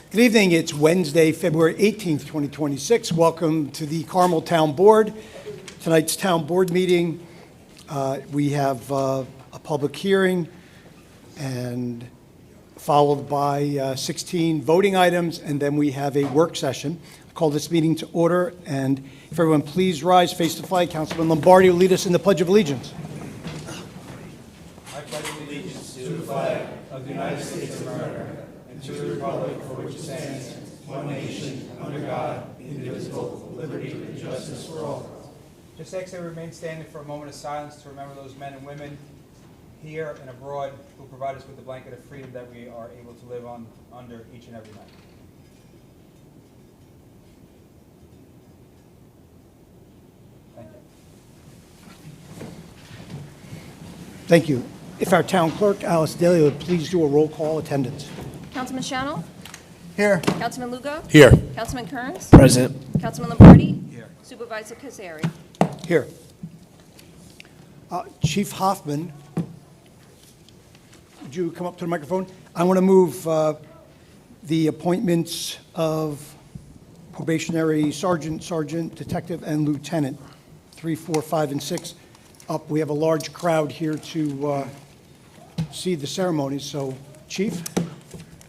Good evening. It's Wednesday, February 18th, 2026. Welcome to the Carmel Town Board. Tonight's Town Board meeting, we have a public hearing and followed by 16 voting items, and then we have a work session. I call this meeting to order, and if everyone please rise, face the flag. Councilman Lombardi will lead us in the Pledge of Allegiance. I pledge allegiance to the flag of the United States of America and to the republic for which it stands, one nation, under God, indivisible, with liberty and justice for all. Just ask that we remain standing for a moment of silence to remember those men and women here and abroad who provide us with the blanket of freedom that we are able to live under each and every night. Thank you. Thank you. If our town clerk, Alice Daly, would please do a roll call attendance. Councilman Schanil? Here. Councilman Lugo? Here. Councilman Kearns? Present. Councilman Lombardi? Here. Supervisor Cazzari? Here. Chief Hoffman, would you come up to the microphone? I want to move the appointments of probationary sergeant, detective, and lieutenant, 3, 4, 5, and 6 up. We have a large crowd here to see the ceremony, so Chief.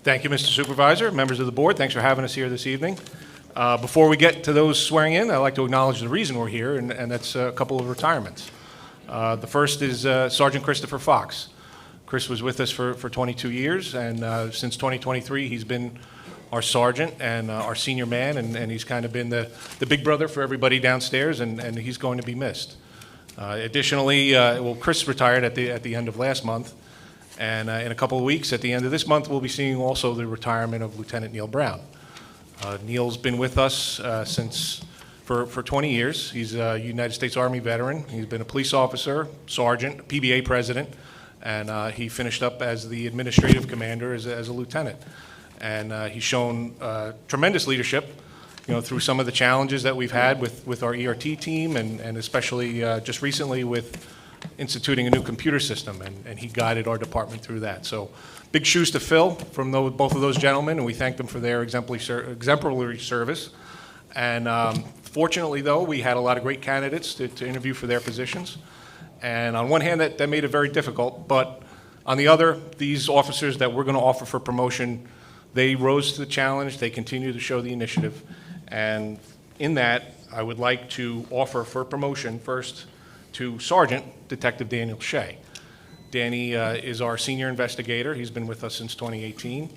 Thank you, Mr. Supervisor, members of the board. Thanks for having us here this evening. Before we get to those swearing in, I'd like to acknowledge the reason we're here, and that's a couple of retirements. The first is Sergeant Christopher Fox. Chris was with us for 22 years, and since 2023, he's been our sergeant and our senior man, and he's kind of been the big brother for everybody downstairs, and he's going to be missed. Additionally, Chris retired at the end of last month, and in a couple of weeks, at the end of this month, we'll be seeing also the retirement of Lieutenant Neil Brown. Neil's been with us for 20 years. He's a United States Army veteran. He's been a police officer, sergeant, PBA president, and he finished up as the administrative commander as a lieutenant. And he's shown tremendous leadership, through some of the challenges that we've had with our ERT team, and especially just recently with instituting a new computer system, and he guided our department through that. So big shoes to fill from both of those gentlemen, and we thank them for their exemplary service. And fortunately, though, we had a lot of great candidates to interview for their positions. And on one hand, that made it very difficult, but on the other, these officers that we're going to offer for promotion, they rose to the challenge, they continue to show the initiative. And in that, I would like to offer for promotion first to Sergeant Detective Daniel Shea. Danny is our senior investigator. He's been with us since 2018.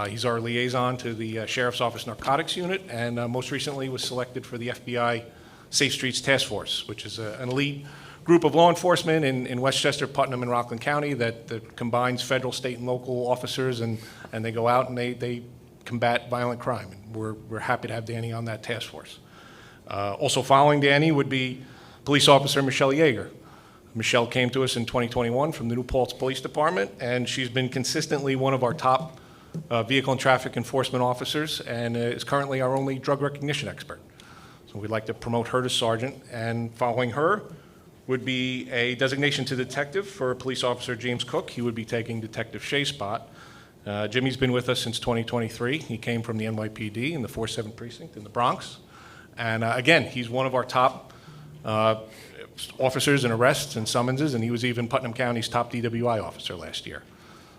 He's our liaison to the Sheriff's Office Narcotics Unit, and most recently was selected for the FBI Safe Streets Task Force, which is an elite group of law enforcement in Westchester, Putnam, and Rockland County that combines federal, state, and local officers, and they go out and they combat violent crime. And we're happy to have Danny on that task force. Also following Danny would be Police Officer Michelle Yeager. Michelle came to us in 2021 from the New Paltz Police Department, and she's been consistently one of our top vehicle and traffic enforcement officers, and is currently our only drug recognition expert. So we'd like to promote her to sergeant, and following her would be a designation to detective for Police Officer James Cook. He would be taking Detective Shea's spot. Jimmy's been with us since 2023. He came from the NYPD in the 4-7 precinct in the Bronx. And again, he's one of our top officers in arrests and summonses, and he was even Putnam County's top DWI officer last year.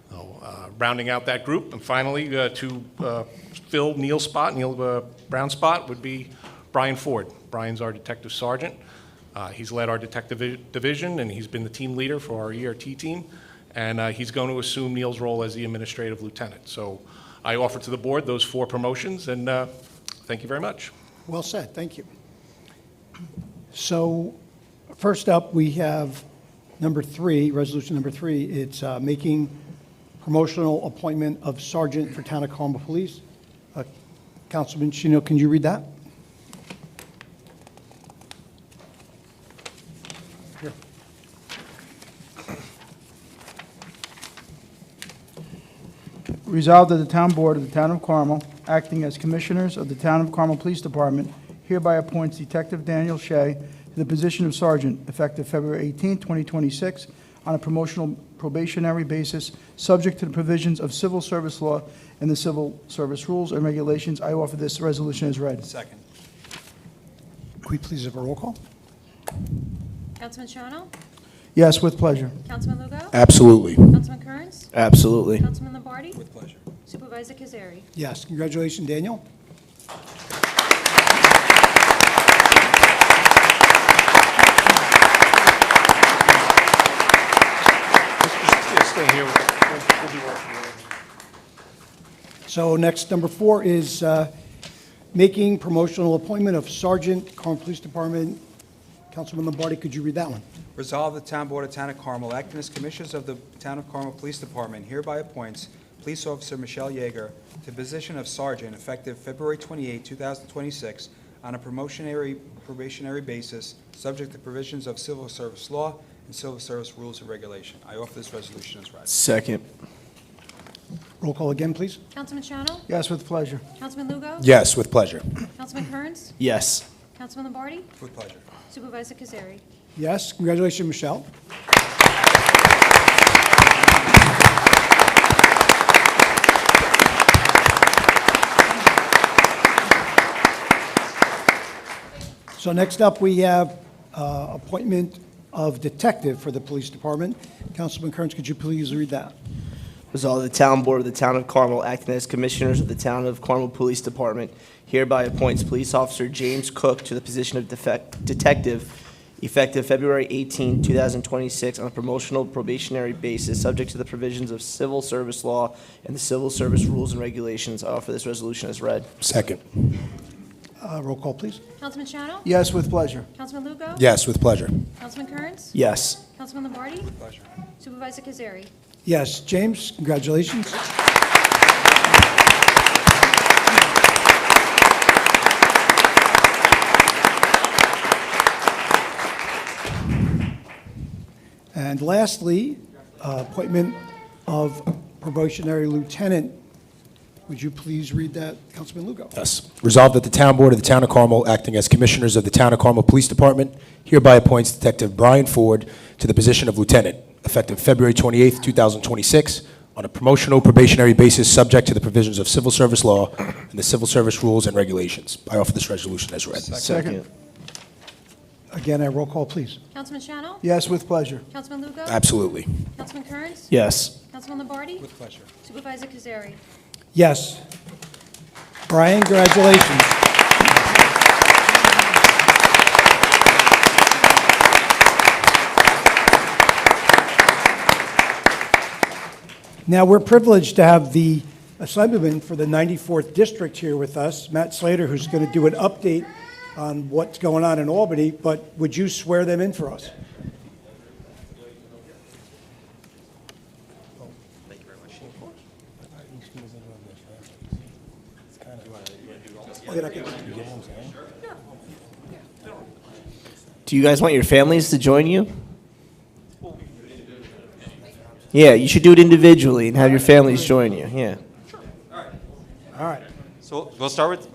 So, rounding out that group, and finally to fill Neil Brown's spot would be Brian Ford. Brian's our detective sergeant. He's led our detective division, and he's been the team leader for our ERT team, and he's going to assume Neil's role as the administrative lieutenant. So I offer to the board those 4 promotions, and thank you very much. Well said. Thank you. So first up, we have number 3, resolution number 3. It's making promotional appointment of sergeant for Town of Carmel Police. Councilman Schanil, can you read that? Here. Resolved that the Town Board of the Town of Carmel, acting as Commissioners of the Town of Carmel Police Department, hereby appoints Detective Daniel Shea to the position of Sergeant, effective February 18, 2026, on a promotional probationary basis, subject to the provisions of civil service law and the civil service rules and regulations. I offer this resolution as read. Second. Could we please have a roll call? Councilman Schanil? Yes, with pleasure. Councilman Lugo? Absolutely. Councilman Kearns? Absolutely. Councilman Lombardi? With pleasure. Supervisor Cazzari? Yes, congratulations, Daniel. Stay here. We'll be working. So next, number 4 is making promotional appointment of Sergeant, Carmel Police Department. Councilman Lombardi, could you read that one? Resolve the Town Board of Town of Carmel, acting as Commissioners of the Town of Carmel Police Department, hereby appoints Police Officer Michelle Yeager to the position of Sergeant effective February 28, 2026, on a probationary basis, subject to provisions of civil service law and civil service rules and regulation. I offer this resolution as read. Second. Roll call again, please. Councilman Schanil? Yes, with pleasure. Councilman Lugo? Yes, with pleasure. Councilman Kearns? Yes. Councilman Lombardi? With pleasure. Supervisor Cazzari? Yes, congratulations, Michelle. So next up, we have appointment of detective for the police department. Councilman Kearns, could you please read that? Resolved, the Town Board of the Town of Carmel, acting as Commissioners of the Town of Carmel Police Department, hereby appoints Police Officer James Cook to the position of detective effective February 18, 2026, on a promotional probationary basis, subject to the provisions of civil service law and the civil service rules and regulations. I offer this resolution as read. Second. Roll call, please. Councilman Schanil? Yes, with pleasure. Councilman Lugo? Yes, with pleasure. Councilman Kearns? Yes. Councilman Lombardi? With pleasure. Supervisor Cazzari? Yes, James, congratulations. And lastly, appointment of probationary lieutenant. Would you please read that, Councilman Lugo? Yes. Resolved that the Town Board of the Town of Carmel, acting as Commissioners of the Town of Carmel Police Department, hereby appoints Detective Brian Ford to the position of Lieutenant, effective February 28, 2026, on a promotional probationary basis, subject to the provisions of civil service law and the civil service rules and regulations. I offer this resolution as read. Second. Again, a roll call, please. Councilman Schanil? Yes, with pleasure. Councilman Lugo? Absolutely. Councilman Kearns? Yes. Councilman Lombardi? With pleasure. Supervisor Cazzari? Yes. Brian, congratulations. Now, we're privileged to have the Assemblyman for the 94th District here with us, Matt Slater, who's going to do an update on what's going on in Albany, but would you swear them in for us? Do you guys want your families to join you? Yeah, you should do it individually and have your families join you, yeah. All right. So we'll start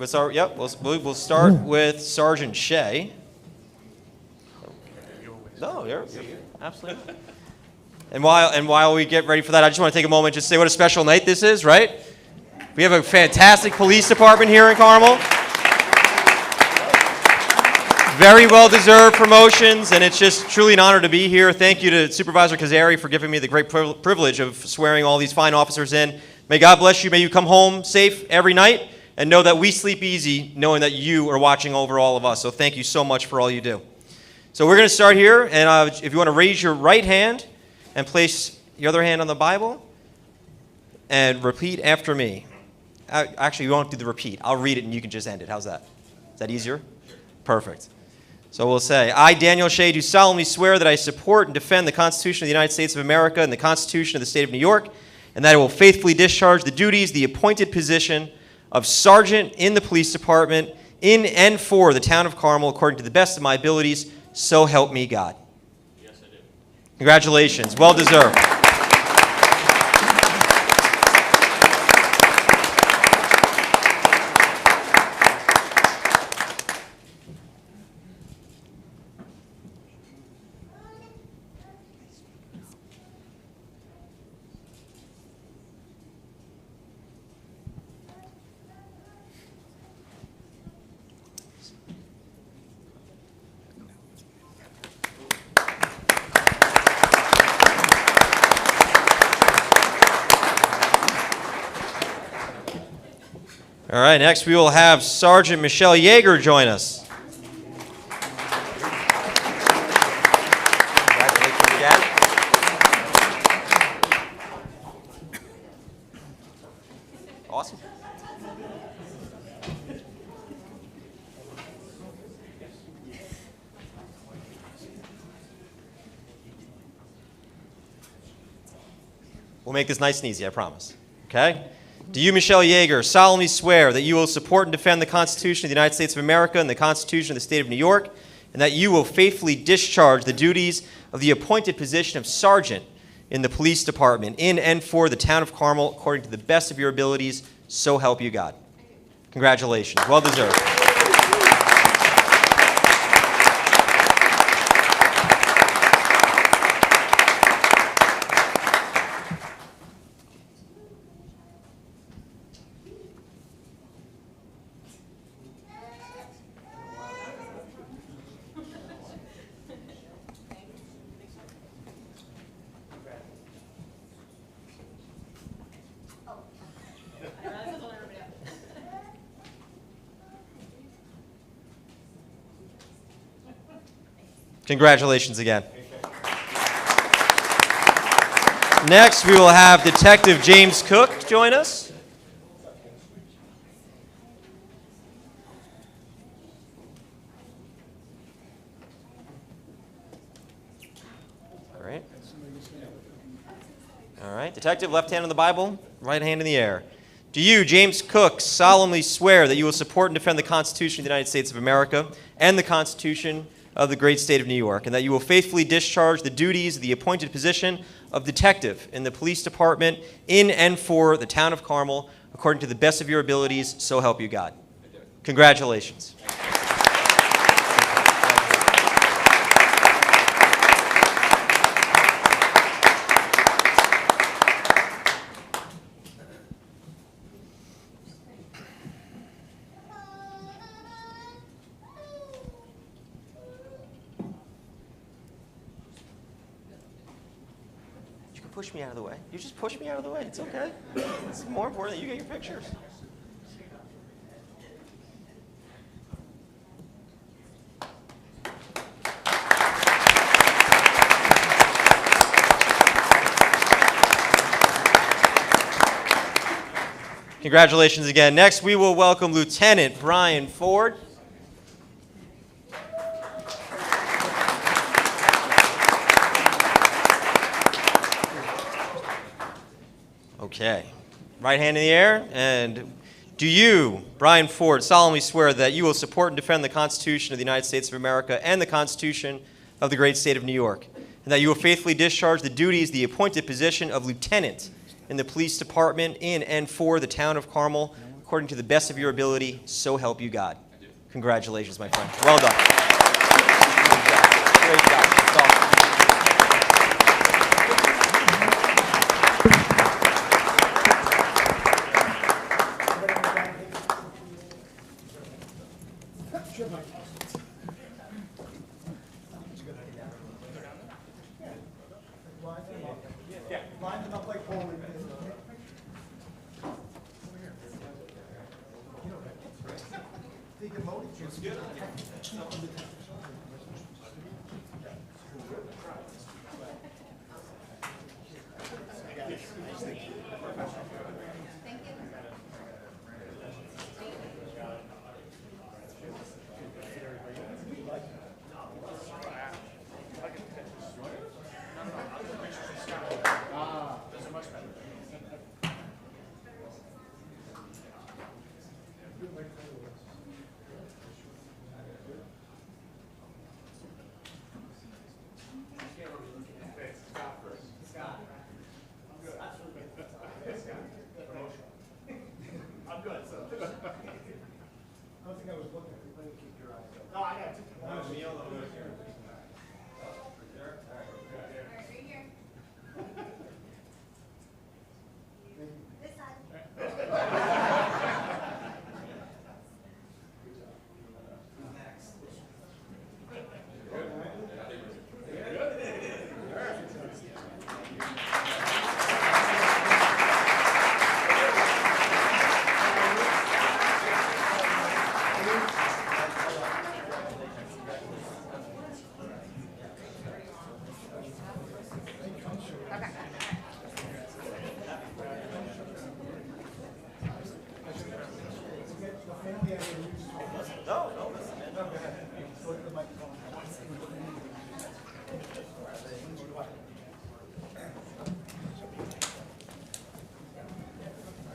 with Sergeant Shea. No, you're absolutely. And while we get ready for that, I just want to take a moment just to say what a special night this is, right? We have a fantastic police department here in Carmel. Very well-deserved promotions, and it's just truly an honor to be here. Thank you to Supervisor Cazzari for giving me the great privilege of swearing all these fine officers in. May God bless you. May you come home safe every night, and know that we sleep easy knowing that you are watching over all of us. So thank you so much for all you do. So we're going to start here, and if you want to raise your right hand and place your other hand on the Bible and repeat after me. Actually, we won't do the repeat. I'll read it, and you can just end it. How's that? Is that easier? Perfect. So we'll say, I, Daniel Shea, do solemnly swear that I support and defend the Constitution of the United States of America and the Constitution of the State of New York, and that I will faithfully discharge the duties, the appointed position of Sergeant in the Police Department in and for the Town of Carmel according to the best of my abilities, so help me God. Yes, I do. Congratulations. Well deserved. All right, next we will have Sergeant Michelle Yeager join us. Congratulations again. Awesome. We'll make this nice and easy, I promise. Okay? Do you, Michelle Yeager, solemnly swear that you will support and defend the Constitution of the United States of America and the Constitution of the State of New York, and that you will faithfully discharge the duties of the appointed position of Sergeant in the Police Department in and for the Town of Carmel according to the best of your abilities, so help you God? Congratulations. Well deserved. Congratulations again. Next, we will have Detective James Cook join us. All right. All right. Detective, left hand on the Bible, right hand in the air. Do you, James Cook, solemnly swear that you will support and defend the Constitution of the United States of America and the Constitution of the great state of New York, and that you will faithfully discharge the duties of the appointed position of detective in the police department in and for the town of Carmel according to the best of your abilities, so help you God? Congratulations. Push me out of the way. You just push me out of the way. It's okay. It's more important that you get your pictures. Congratulations again. Next, we will welcome Lieutenant Brian Ford. Okay. Right hand in the air. And do you, Brian Ford, solemnly swear that you will support and defend the Constitution of the United States of America and the Constitution of the great state of New York, and that you will faithfully discharge the duties of the appointed position of lieutenant in the police department in and for the town of Carmel according to the best of your ability, so help you God? Congratulations, my friend. Well done. Great job. That's awesome. Line them up like bowling pins.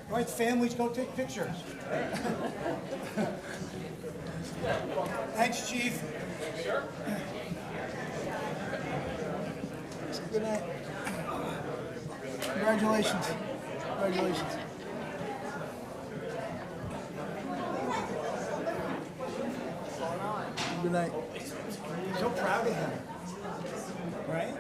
All right, families, go take pictures. Thanks, Chief. Good night. Congratulations. Congratulations. Good night. So proud of him. Right?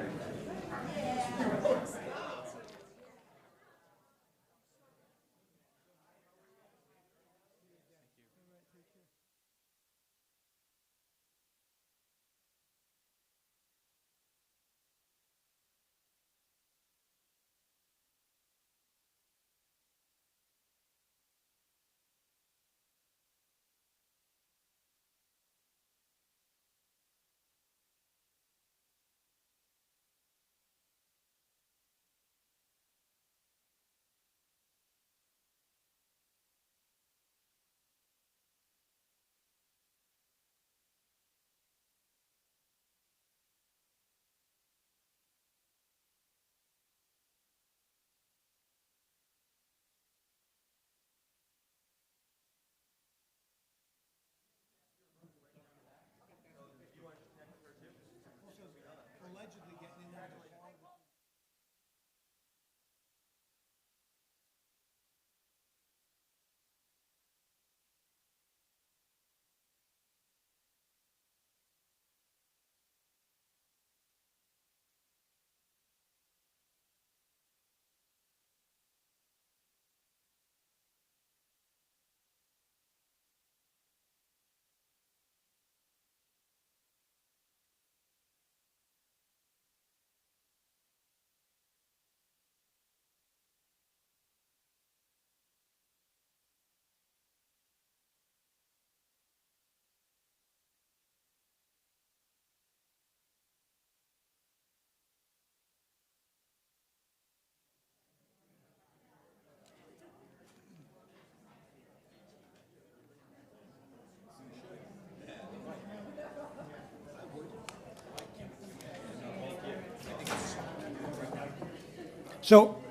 So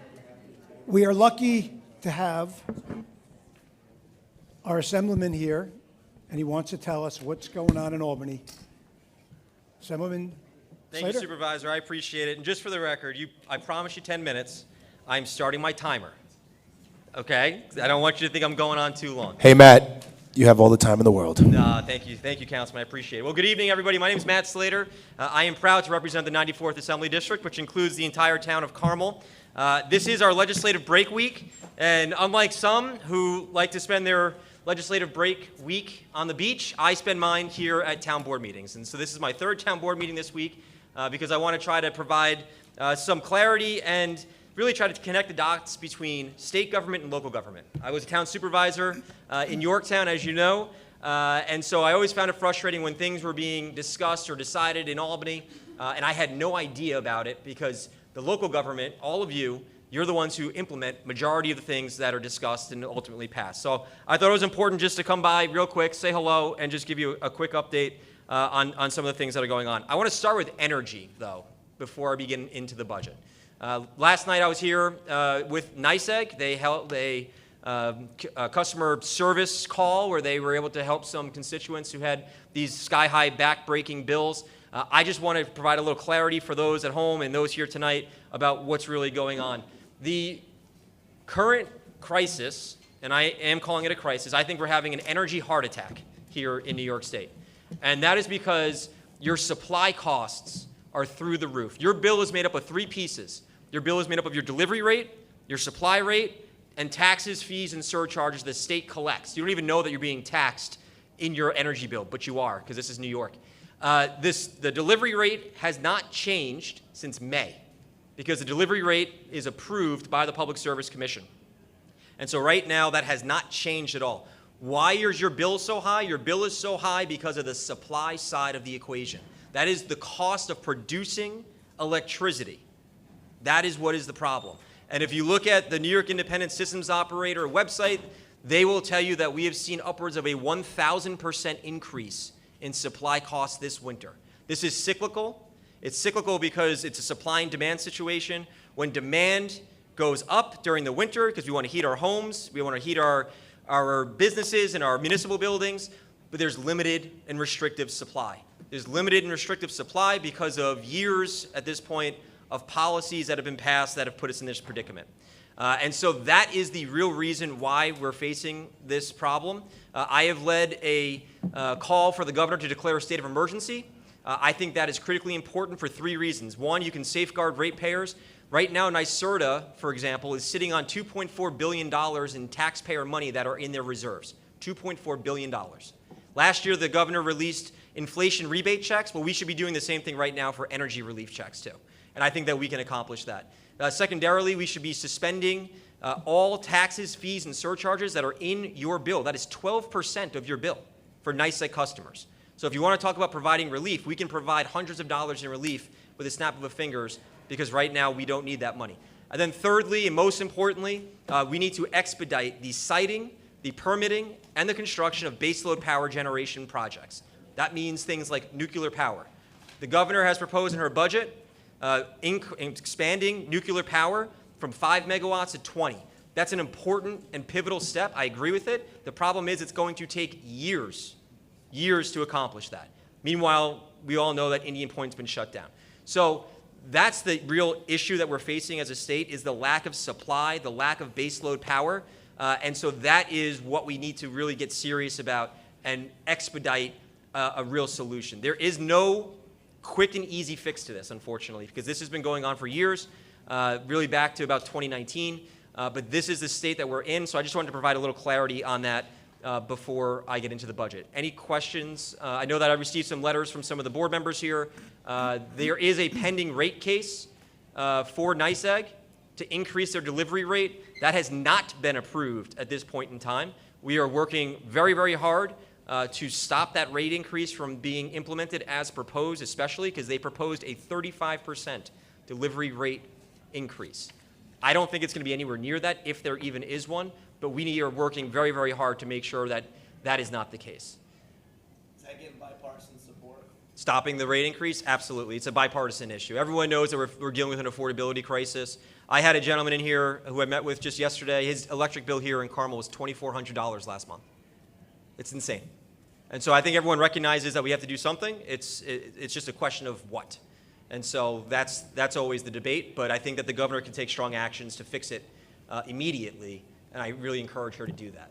we are lucky to have our Assemblyman here, and he wants to tell us what's going on in Albany. Assemblyman Thank you, Slater? Supervisor. I appreciate it. And just for the record, I promise you 10 minutes. I'm starting my timer. Okay? I don't want you to think I'm going on too long. Hey, Matt, you have all the time in the world. Thank you, Councilman. I appreciate it. Well, good evening, everybody. My name is Matt Slater. I am proud to represent the 94th Assembly District, which includes the entire town of Carmel. This is our legislative break week, and unlike some who like to spend their legislative break week on the beach, I spend mine here at town board meetings. And so this is my third town board meeting this week because I want to try to provide some clarity and really try to connect the dots between state government and local government. I was a town supervisor in Yorktown, as you know, and so I always found it frustrating when things were being discussed or decided in Albany, and I had no idea about it because the local government, all of you, you're the ones who implement majority of the things that are discussed and ultimately passed. So I thought it was important just to come by real quick, say hello, and just give you a quick update on some of the things that are going on. I want to start with energy, though, before I begin into the budget. Last night I was here with NYSEG. They held a customer service call where they were able to help some constituents who had these sky-high back-breaking bills. I just want to provide a little clarity for those at home and those here tonight about what's really going on. The current crisis, and I am calling it a crisis, I think we're having an energy heart attack here in New York State. And that is because your supply costs are through the roof. Your bill is made up of three pieces. Your bill is made up of your delivery rate, your supply rate, and taxes, fees, and surcharges the state collects. You don't even know that you're being taxed in your energy bill, but you are, because this is New York. The delivery rate has not changed since May, because the delivery rate is approved by the Public Service Commission. And so right now, that has not changed at all. Why is your bill so high? Your bill is so high because of the supply side of the equation. That is the cost of producing electricity. That is what is the problem. And if you look at the New York Independent Systems Operator website, they will tell you that we have seen upwards of a 1,000% increase in supply costs this winter. This is cyclical. It's cyclical because it's a supply and demand situation. When demand goes up during the winter, because we want to heat our homes, we want to heat our businesses and our municipal buildings, but there's limited and restrictive supply. There's limited and restrictive supply because of years at this point of policies that have been passed that have put us in this predicament. And so that is the real reason why we're facing this problem. I have led a call for the governor to declare a state of emergency. I think that is critically important for 3 reasons. One, you can safeguard ratepayers. Right now, NYSERDA, for example, is sitting on $2.4 billion in taxpayer money that are in their reserves. $2.4 billion. Last year, the governor released inflation rebate checks. Well, we should be doing the same thing right now for energy relief checks, too. And I think that we can accomplish that. Secondarily, we should be suspending all taxes, fees, and surcharges that are in your bill. That is 12% of your bill for NYSEG customers. So if you want to talk about providing relief, we can provide hundreds of dollars in relief with a snap of the fingers, because right now we don't need that money. And then thirdly, and most importantly, we need to expedite the siting, the permitting, and the construction of baseload power generation projects. That means things like nuclear power. The governor has proposed in her budget expanding nuclear power from 5 megawatts to 20. That's an important and pivotal step. I agree with it. The problem is it's going to take years to accomplish that. Meanwhile, we all know that Indian Point's been shut down. So that's the real issue that we're facing as a state, is the lack of supply, the lack of baseload power. And so that is what we need to really get serious about and expedite a real solution. There is no quick and easy fix to this, unfortunately, because this has been going on for years, really back to about 2019. But this is the state that we're in, so I just wanted to provide a little clarity on that before I get into the budget. Any questions? I know that I received some letters from some of the board members here. There is a pending rate case for NYSEG to increase their delivery rate. That has not been approved at this point in time. We are working very, very hard to stop that rate increase from being implemented as proposed, especially because they proposed a 35% delivery rate increase. I don't think it's going to be anywhere near that, if there even is one, but we are working very, very hard to make sure that that is not the case. Is that getting bipartisan support? Stopping the rate increase? Absolutely. It's a bipartisan issue. Everyone knows that we're dealing with an affordability crisis. I had a gentleman in here who I met with just yesterday. His electric bill here in Carmel was $2,400 last month. It's insane. And so I think everyone recognizes that we have to do something. It's just a question of what. And so that's always the debate, but I think that the governor can take strong actions to fix it immediately, and I really encourage her to do that.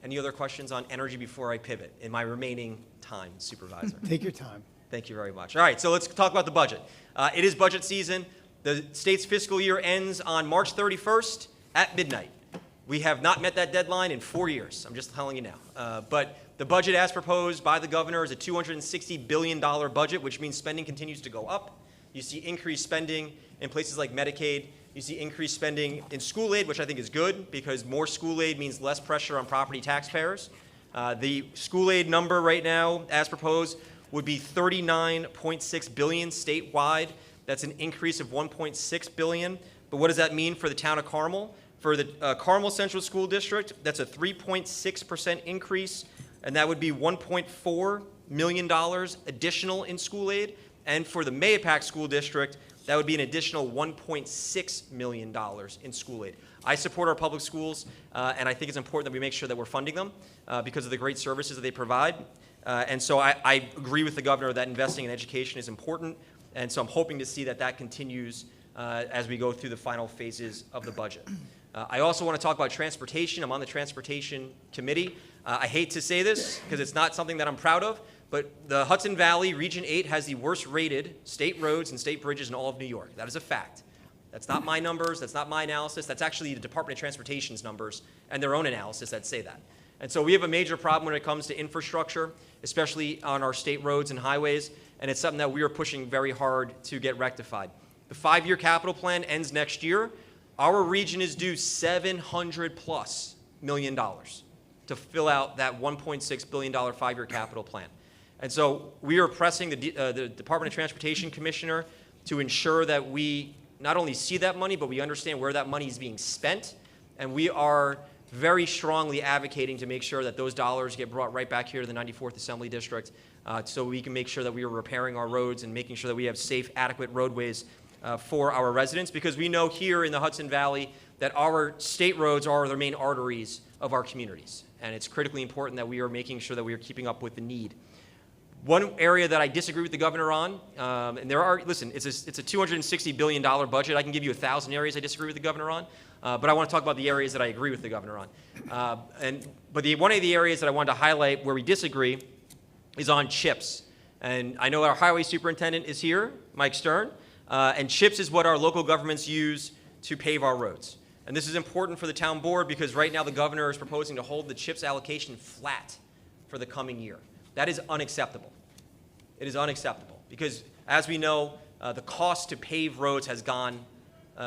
Any other questions on energy before I pivot in my remaining time, Supervisor? Take your time. Thank you very much. All right, so let's talk about the budget. It is budget season. The state's fiscal year ends on March 31st at midnight. We have not met that deadline in 4 years. I'm just telling you now. But the budget as proposed by the governor is a $260 billion budget, which means spending continues to go up. You see increased spending in places like Medicaid. You see increased spending in school aid, which I think is good, because more school aid means less pressure on property taxpayers. The school aid number right now, as proposed, would be $39.6 billion statewide. That's an increase of $1.6 billion. But what does that mean for the town of Carmel? For the Carmel Central School District, that's a 3.6% increase, and that would be $1.4 million additional in school aid. And for the Mahopac School District, that would be an additional $1.6 million in school aid. I support our public schools, and I think it's important that we make sure that we're funding them because of the great services that they provide. And so I agree with the governor that investing in education is important, and so I'm hoping to see that that continues as we go through the final phases of the budget. I also want to talk about transportation. I'm on the Transportation Committee. I hate to say this because it's not something that I'm proud of, but the Hudson Valley Region 8 has the worst rated state roads and state bridges in all of New York. That is a fact. That's not my numbers. That's not my analysis. That's actually the Department of Transportation's numbers and their own analysis that say that. And so we have a major problem when it comes to infrastructure, especially on our state roads and highways, and it's something that we are pushing very hard to get rectified. The 5-year capital plan ends next year. Our region is due $700+ million to fill out that $1.6 billion 5-year capital plan. And so we are pressing the Department of Transportation Commissioner to ensure that we not only see that money, but we understand where that money is being spent. And we are very strongly advocating to make sure that those dollars get brought right back here to the 94th Assembly District so we can make sure that we are repairing our roads and making sure that we have safe, adequate roadways for our residents, because we know here in the Hudson Valley that our state roads are the main arteries of our communities, and it's critically important that we are making sure that we are keeping up with the need. One area that I disagree with the governor on, and there are, listen, it's a $260 billion budget. I can give you 1,000 areas I disagree with the governor on, but I want to talk about the areas that I agree with the governor on. One of the areas that I wanted to highlight where we disagree is on CHIPS. And I know our highway superintendent is here, Mike Stern, and CHIPS is what our local governments use to pave our roads. And this is important for the town board because right now the governor is proposing to hold the CHIPS allocation flat for the coming year. That is unacceptable. It is unacceptable because, as we know, the cost to pave roads has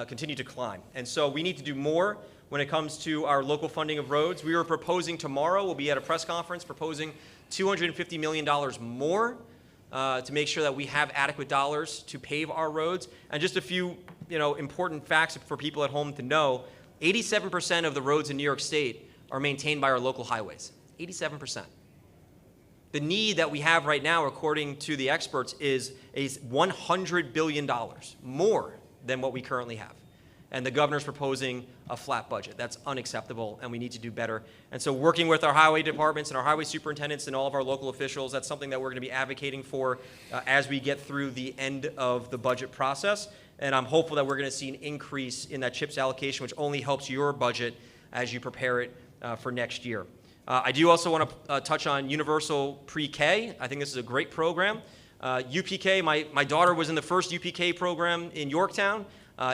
continued to climb. And so we need to do more when it comes to our local funding of roads. We are proposing tomorrow, we'll be at a press conference, proposing $250 million more to make sure that we have adequate dollars to pave our roads. And just a few important facts for people at home to know, 87% of the roads in New York State are maintained by our local highways, 87%. The need that we have right now, according to the experts, is $100 billion, more than what we currently have. And the governor's proposing a flat budget. That's unacceptable, and we need to do better. And so working with our highway departments and our highway superintendents and all of our local officials, that's something that we're going to be advocating for as we get through the end of the budget process. And I'm hopeful that we're going to see an increase in that CHIPS allocation, which only helps your budget as you prepare it for next year. I do also want to touch on Universal Pre-K. I think this is a great program. UPK, my daughter was in the first UPK program in Yorktown.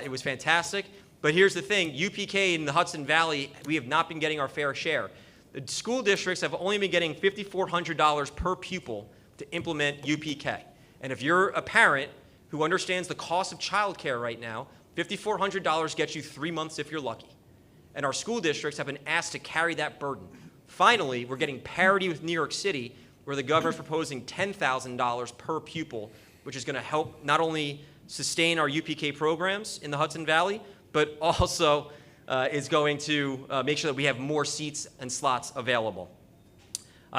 It was fantastic. But here's the thing, UPK in the Hudson Valley, we have not been getting our fair share. The school districts have only been getting $5,400 per pupil to implement UPK. And if you're a parent who understands the cost of childcare right now, $5,400 gets you 3 months if you're lucky. And our school districts have been asked to carry that burden. Finally, we're getting parity with New York City, where the governor's proposing $10,000 per pupil, which is going to help not only sustain our UPK programs in the Hudson Valley, but also is going to make sure that we have more seats and slots available.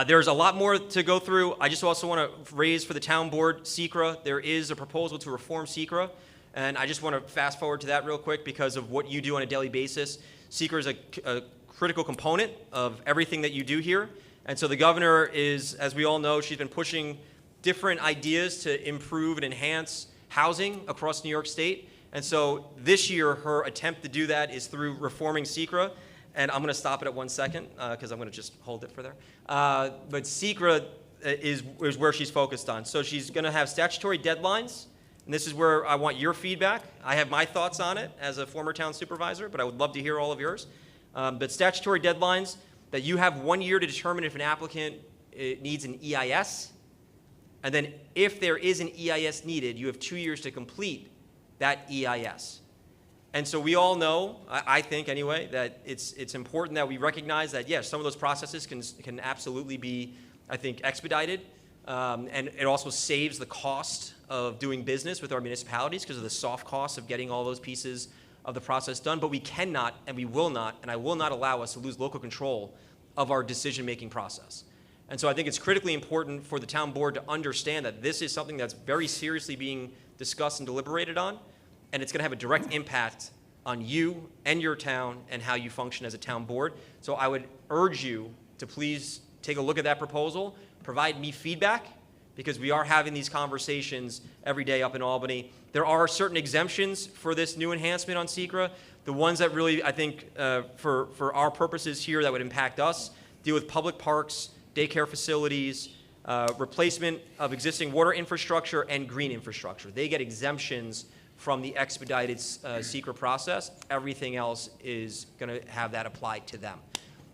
There's a lot more to go through. I just also want to raise for the town board, SECRA. There is a proposal to reform SECRA, and I just want to fast forward to that real quick because of what you do on a daily basis. SECRA is a critical component of everything that you do here. And so the governor is, as we all know, she's been pushing different ideas to improve and enhance housing across New York State. And so this year, her attempt to do that is through reforming SECRA. And I'm going to stop it at 1 second because I'm going to just hold it for there. But SECRA is where she's focused on. So she's going to have statutory deadlines. And this is where I want your feedback. I have my thoughts on it as a former town supervisor, but I would love to hear all of yours. But statutory deadlines, that you have 1 year to determine if an applicant needs an EIS. And then if there is an EIS needed, you have 2 years to complete that EIS. And so we all know, I think anyway, that it's important that we recognize that, yes, some of those processes can absolutely be, I think, expedited. And it also saves the cost of doing business with our municipalities because of the soft costs of getting all those pieces of the process done. But we cannot, and we will not, and I will not allow us to lose local control of our decision-making process. And so I think it's critically important for the town board to understand that this is something that's very seriously being discussed and deliberated on, and it's going to have a direct impact on you and your town and how you function as a town board. So I would urge you to please take a look at that proposal, provide me feedback, because we are having these conversations every day up in Albany. There are certain exemptions for this new enhancement on SECRA. The ones that really, I think, for our purposes here that would impact us, deal with public parks, daycare facilities, replacement of existing water infrastructure and green infrastructure. They get exemptions from the expedited SECRA process. Everything else is going to have that applied to them.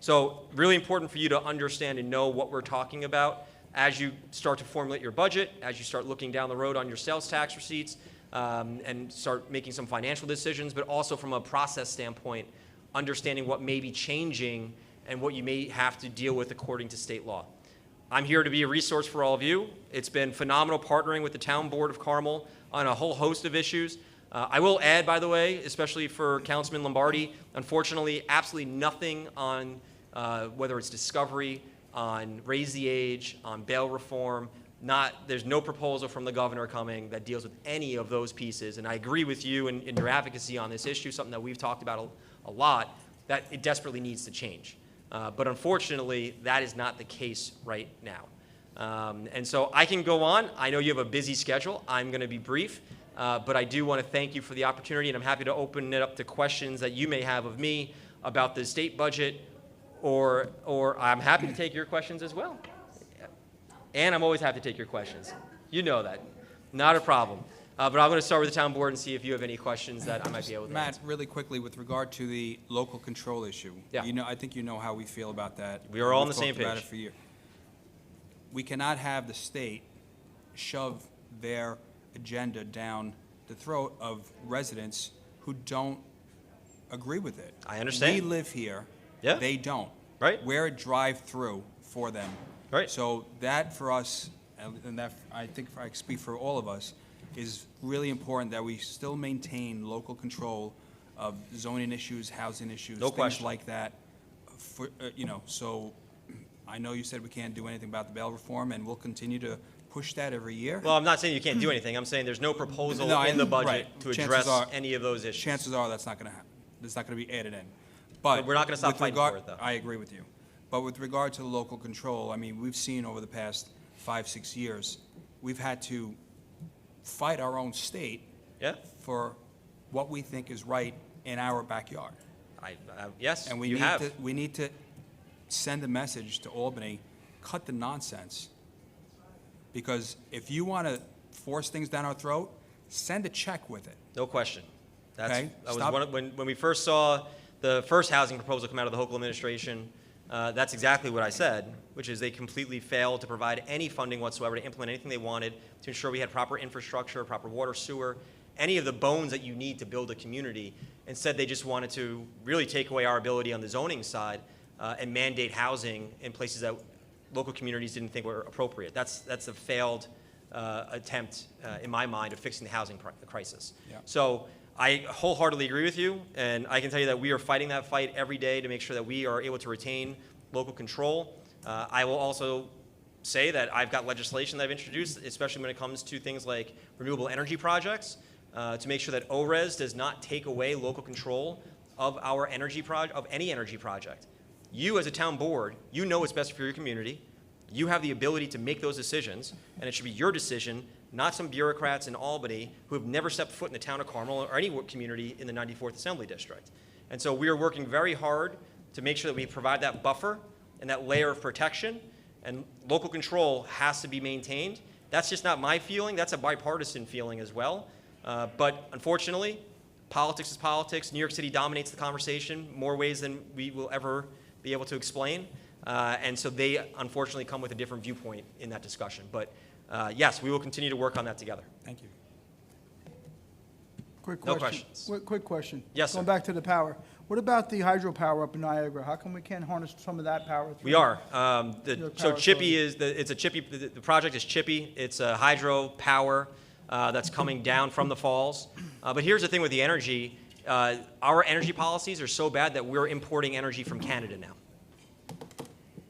So really important for you to understand and know what we're talking about as you start to formulate your budget, as you start looking down the road on your sales tax receipts, and start making some financial decisions, but also from a process standpoint, understanding what may be changing and what you may have to deal with according to state law. I'm here to be a resource for all of you. It's been phenomenal partnering with the Town Board of Carmel on a whole host of issues. I will add, by the way, especially for Councilman Lombardi, unfortunately, absolutely nothing on whether it's discovery, on raise the age, on bail reform. There's no proposal from the governor coming that deals with any of those pieces. And I agree with you in your advocacy on this issue, something that we've talked about a lot, that it desperately needs to change. But unfortunately, that is not the case right now. And so I can go on. I know you have a busy schedule. I'm going to be brief. But I do want to thank you for the opportunity, and I'm happy to open it up to questions that you may have of me about the state budget, or I'm happy to take your questions as well. And I'm always happy to take your questions. You know that. Not a problem. But I'm going to start with the town board and see if you have any questions that I might be able to Matt, answer. really quickly, with regard to the local control issue. Yeah. I think you know how we feel about that. We are all on We've the same talked about page. it for years. We cannot have the state shove their agenda down the throat of residents who don't agree with it. I understand. We live here. Yeah. They don't. Right. We're a drive-through for them. Right. So that for us, and that I think I speak for all of us, is really important that we still maintain local control of zoning issues, housing issues, No things question. like that. For, so I know you said we can't do anything about the bail reform, and we'll continue to push that every year. Well, I'm not saying you can't do anything. I'm saying there's no proposal No, in the budget right. to Chances address are- any of those issues. Chances are that's not going to happen. It's not going to be added in. But we're not gonna stop with fighting for it, though. I agree with you. But with regard to the local control, I mean, we've seen over the past 5-6 years, we've had to fight our own state Yeah. for what we think is right in our backyard. Yes, And you have. we need to send a message to Albany, cut the nonsense. Because if you want to force things down our throat, send a check with it. No question. Okay, That was stop. one of, when we first saw the first housing proposal come out of the Hochul administration, that's exactly what I said, which is they completely failed to provide any funding whatsoever to implement anything they wanted to ensure we had proper infrastructure, proper water, sewer, any of the bones that you need to build a community. Instead, they just wanted to really take away our ability on the zoning side and mandate housing in places that local communities didn't think were appropriate. That's a failed attempt, in my mind, of fixing the housing crisis. Yeah. So I wholeheartedly agree with you, and I can tell you that we are fighting that fight every day to make sure that we are able to retain local control. I will also say that I've got legislation that I've introduced, especially when it comes to things like renewable energy projects, to make sure that ORES does not take away local control of our of any energy project. You as a town board, you know what's best for your community. You have the ability to make those decisions, and it should be your decision, not some bureaucrats in Albany who have never stepped foot in the town of Carmel or any community in the 94th Assembly District. And so we are working very hard to make sure that we provide that buffer and that layer of protection, and local control has to be maintained. That's just not my feeling. That's a bipartisan feeling as well. But unfortunately, politics is politics. New York City dominates the conversation more ways than we will ever be able to explain. And so they unfortunately come with a different viewpoint in that discussion. But yes, we will continue to work on that together. Thank you. Quick No question. questions. Quick question. Yes, sir. Going back to the power. What about the hydropower up in Niagara? How come we can't harness some of that power? We are. Your So power Chippy authority. it's a Chippy, the project is Chippy. It's a hydro power that's coming down from the falls. But here's the thing with the energy. Our energy policies are so bad that we're importing energy from Canada now.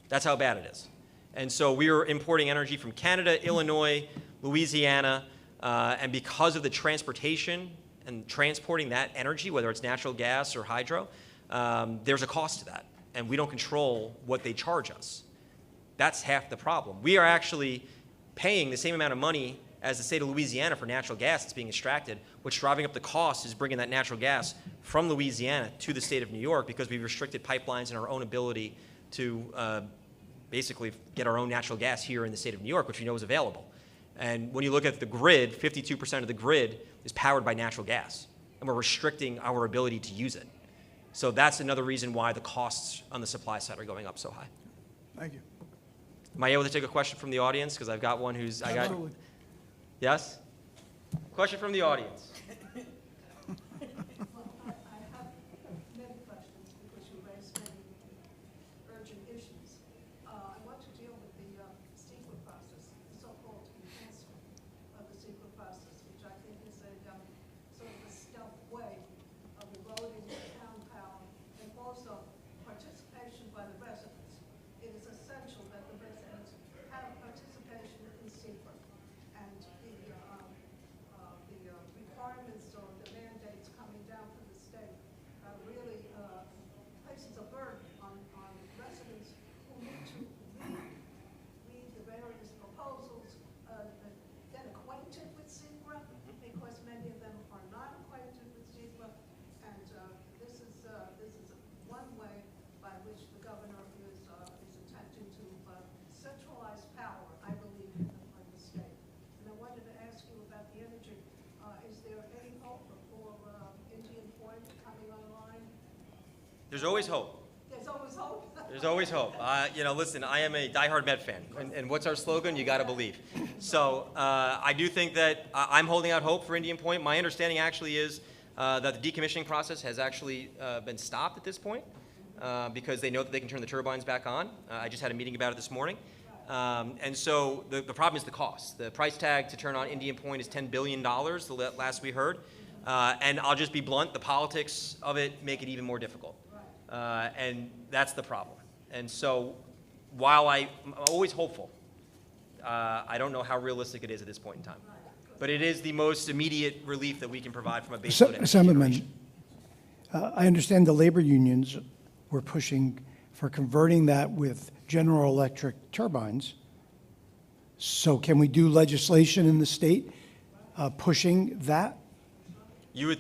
That's how bad it is. And so we are importing energy from Canada, Illinois, Louisiana, and because of the transportation and transporting that energy, whether it's natural gas or hydro, there's a cost to that. And we don't control what they charge us. That's half the problem. We are actually paying the same amount of money as the state of Louisiana for natural gas that's being extracted. What's driving up the cost is bringing that natural gas from Louisiana to the state of New York because we've restricted pipelines and our own ability to basically get our own natural gas here in the state of New York, which we know is available. And when you look at the grid, 52% of the grid is powered by natural gas, and we're restricting our ability to use it. So that's another reason why the costs on the supply side are going up so high. Thank you. Am I able to take a question from the audience? Because I've got one who's, Absolutely. Yes? Question from the audience. Many questions because you raised many urgent issues. I want to deal with the secret process, the so-called enhancement of the secret process, which I think is a sort of a There's always hope. There's always hope. There's always hope. Listen, I am a diehard Met fan, and what's our slogan? You got to believe. So I do think that I'm holding out hope for Indian Point. My understanding actually is that the decommissioning process has actually been stopped at this point because they know that they can turn the turbines back on. I just had a meeting about it this morning. And so the problem is the cost. The price tag to turn on Indian Point is $10 billion, the last we heard. And I'll just be blunt, the politics of it make it even more difficult. And that's the problem. And so while I'm always hopeful, I don't know how realistic it is at this point in time. But it is the most immediate relief that we can provide from a base load energy generation. Assemblyman, I understand the labor unions were pushing for converting that with General Electric turbines. So can we do legislation in the state pushing that? I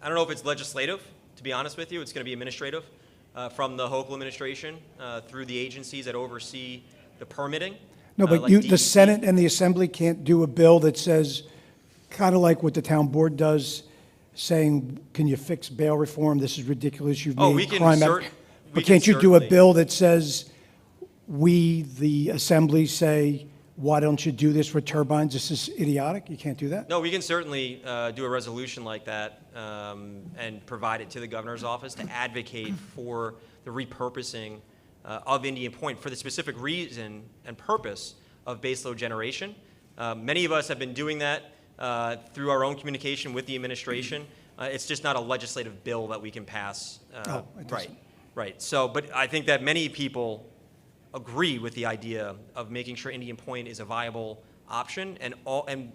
don't know if it's legislative, to be honest with you. It's going to be administrative from the local administration through the agencies that oversee the permitting. No, but like the DEC. Senate and the Assembly can't do a bill that says, kind of like what the town board does, saying, can you fix bail reform? This is ridiculous. You've Oh, made we can crime. we But can can't you do a certainly- bill that says, we, the Assembly, say, why don't you do this with turbines? This is idiotic. You can't do that? No, we can certainly do a resolution like that and provide it to the governor's office to advocate for the repurposing of Indian Point for the specific reason and purpose of baseload generation. Many of us have been doing that through our own communication with the administration. It's just not a legislative bill that we can pass. It doesn't. Right. So, but I think that many people agree with the idea of making sure Indian Point is a viable option, and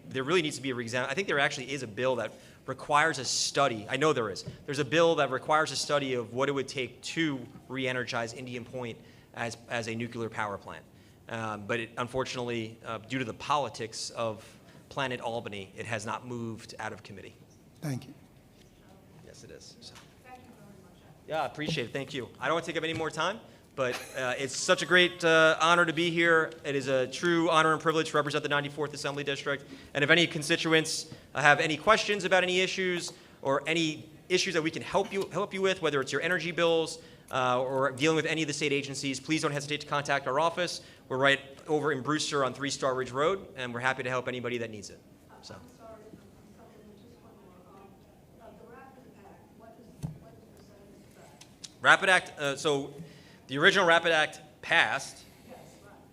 there really needs to be a reexam. I think there actually is a bill that requires a study. I know there is. There's a bill that requires a study of what it would take to re-energize Indian Point as a nuclear power plant. But unfortunately, due to the politics of Planet Albany, it has not moved out of committee. Thank you. Yes, it is. So. Yeah, I appreciate it. Thank you. I don't want to take up any more time, but it's such a great honor to be here. It is a true honor and privilege to represent the 94th Assembly District. And if any constituents have any questions about any issues or any issues that we can help you with, whether it's your energy bills or dealing with any of the state agencies, please don't hesitate to contact our office. We're right over in Brewster on 3 Star Ridge Road, and we're happy to help anybody that needs it. So. I'm sorry, I'm coming in just one more. The Rapid Act, what is the percentage of that? Rapid Act, so the original Rapid Act passed, Yes,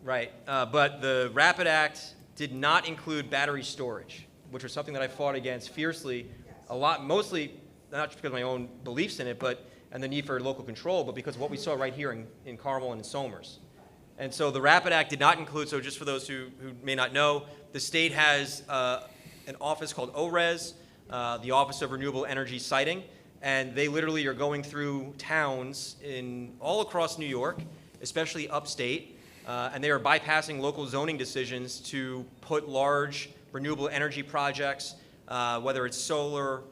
right, but the Rapid Act did not include battery storage, which was something that I fought against fiercely a lot, mostly not just because of my own beliefs in it, and the need for local control, but because of what we saw right here in Carmel and in Somers. And so the Rapid Act did not include, so just for those who may not know, the state has an office called ORES, the Office of Renewable Energy Siting, and they literally are going through towns all across New York, especially upstate, and they are bypassing local zoning decisions to put large renewable energy projects, whether it's solar,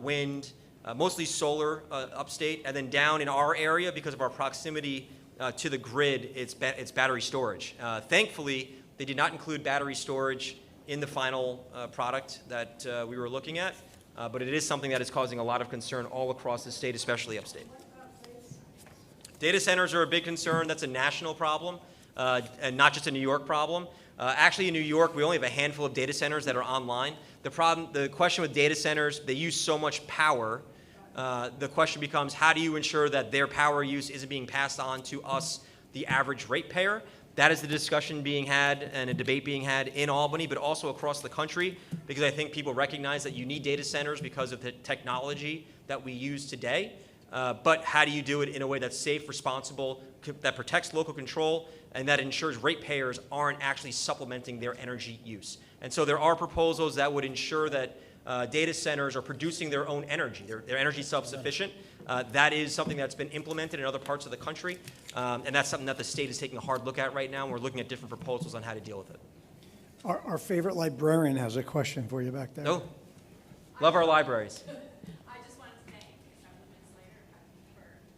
wind, mostly solar upstate, and then down in our area, because of our proximity to the grid, it's battery storage. Thankfully, they did not include battery storage in the final product that we were looking at, but it is something that is causing a lot of concern all across the state, especially upstate. Data centers are a big concern. That's a national problem, and not just a New York problem. Actually, in New York, we only have a handful of data centers that are online. The question with data centers, they use so much power. The question becomes, how do you ensure that their power use isn't being passed on to us, the average ratepayer? That is the discussion being had and a debate being had in Albany, but also across the country, because I think people recognize that you need data centers because of the technology that we use today. But how do you do it in a way that's safe, responsible, that protects local control, and that ensures ratepayers aren't actually supplementing their energy use? And so there are proposals that would ensure that data centers are producing their own energy. They're energy self-sufficient. That is something that's been implemented in other parts of the country, and that's something that the state is taking a hard look at right now, and we're looking at different proposals on how to deal with it. Our favorite librarian has a question for you back there. Oh, love our libraries. I just wanted to thank Councilman Slater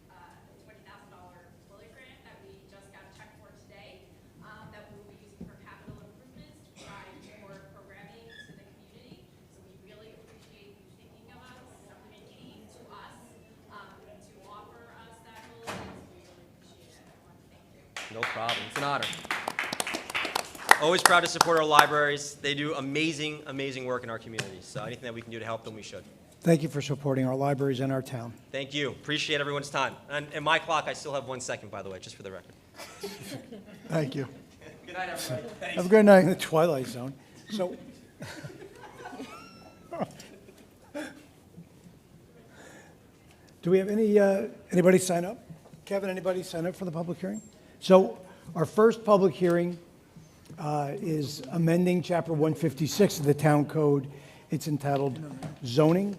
for the $20,000 Lilly grant that we just got a check for today, that we will be using for capital improvements to provide more programming to the community. So we really appreciate you thinking of us. Something came to us to offer No problem. It's an honor. Always proud to support our libraries. They do amazing, amazing work in our communities. So anything that we can do to help them, we should. Thank you for supporting our libraries and our town. Thank you. Appreciate everyone's time. And my clock, I still have 1 second, by the way, just for the record. Thank you. Good night, everybody. Have a good In the night. twilight zone. So, do we have anybody sign up? Kevin, anybody sign up for the public hearing? So our first public hearing is amending Chapter 156 of the Town Code. It's entitled Zoning.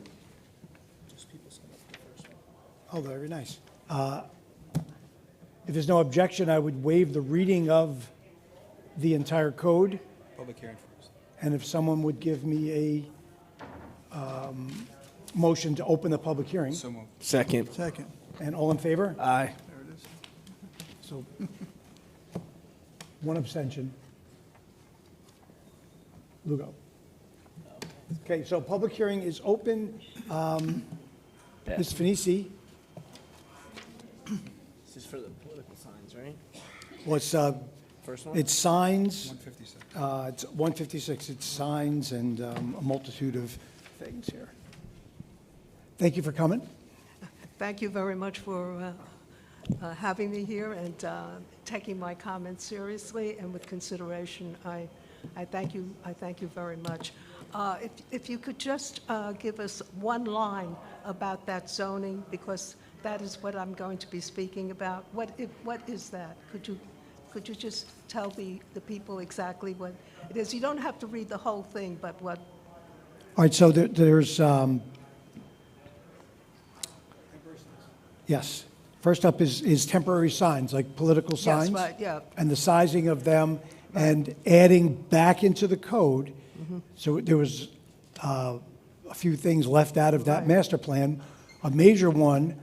Oh, very nice. If there's no objection, I would waive the reading of the entire code. Public hearing first. And if someone would give me a motion to open the public hearing. So moved. Second. Second. And all in favor? Aye. So, one abstention. Lugo. Okay, so public hearing is open. Ms. Fenisi, This is for the political signs, right? what's, First one? it's signs, 156. it's 156, it's signs and a multitude of things here. Thank you for coming. Thank you very much for having me here and taking my comments seriously and with consideration. I thank you. I thank you very much. If you could just give us one line about that zoning, because that is what I'm going to be speaking about. What is that? Could you just tell the people exactly what it is? You don't have to read the whole thing, but what? All right, so there's, yes. First up is temporary signs, like political signs. Yes, right, yeah. And the sizing of them and adding back into the code. So there was a few things left out of that Right. master plan. A major one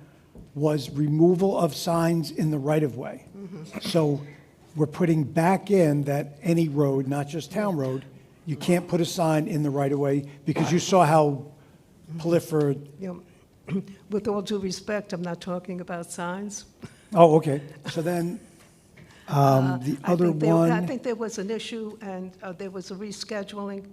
was removal of signs in the right-of-way. So we're putting back in that any road, not just town road, you can't put a sign in the right-of-way because you saw how proliferate. You know, with all due respect, I'm not talking about signs. Oh, okay. So then, the I other think I one, think there was an issue, and there was a rescheduling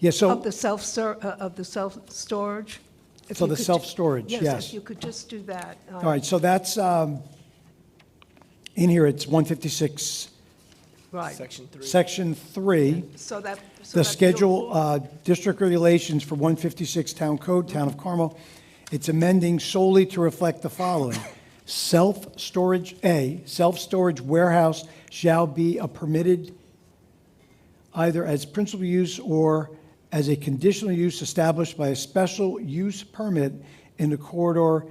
yeah, of so, the self-storage. If So you the could ju- self-storage, Yes, yes. if you could just do that. all right, so that's, in here, it's 156, Right. Section 3. Section 3. So that. so The that- schedule, district regulations for 156 Town Code, Town of Carmel, it's amending solely to reflect the following. Self-storage warehouse shall be a permitted either as principal use or as a conditional use established by a special use permit in the corridor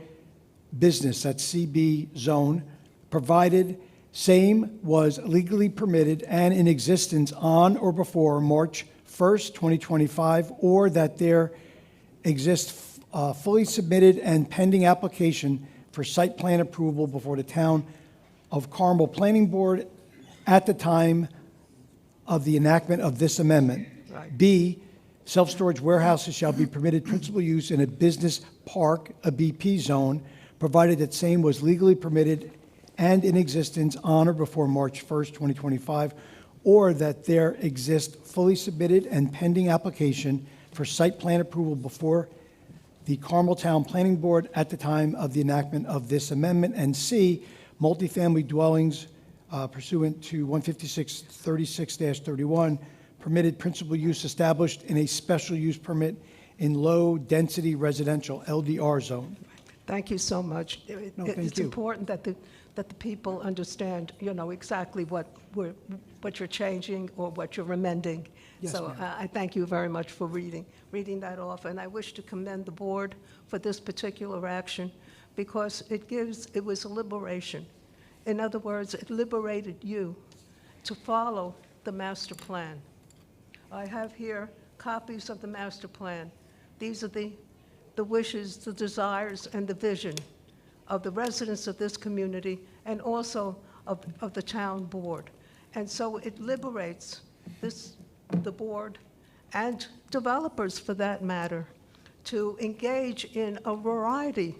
business, that's CB zone, provided same was legally permitted and in existence on or before March 1st, 2025, or that there exists fully submitted and pending application for site plan approval before the Town of Carmel Planning Board at the time of the enactment of this amendment. Right. B, self-storage warehouses shall be permitted principal use in a business park, a BP zone, provided that same was legally permitted and in existence on or before March 1st, 2025, or that there exists fully submitted and pending application for site plan approval before the Carmel Town Planning Board at the time of the enactment of this amendment. And C, multifamily dwellings pursuant to 15636-31, permitted principal use established in a special use permit in low-density residential, LDR zone. Thank you so much. No, thank It's you. important that the people understand, exactly what you're changing or what you're amending. Yes, So ma'am. I thank you very much for reading that off. And I wish to commend the board for this particular action because it was a liberation. In other words, it liberated you to follow the master plan. I have here copies of the master plan. These are the wishes, the desires, and the vision of the residents of this community and also of the town board. And so it liberates the board and developers, for that matter, to engage in a variety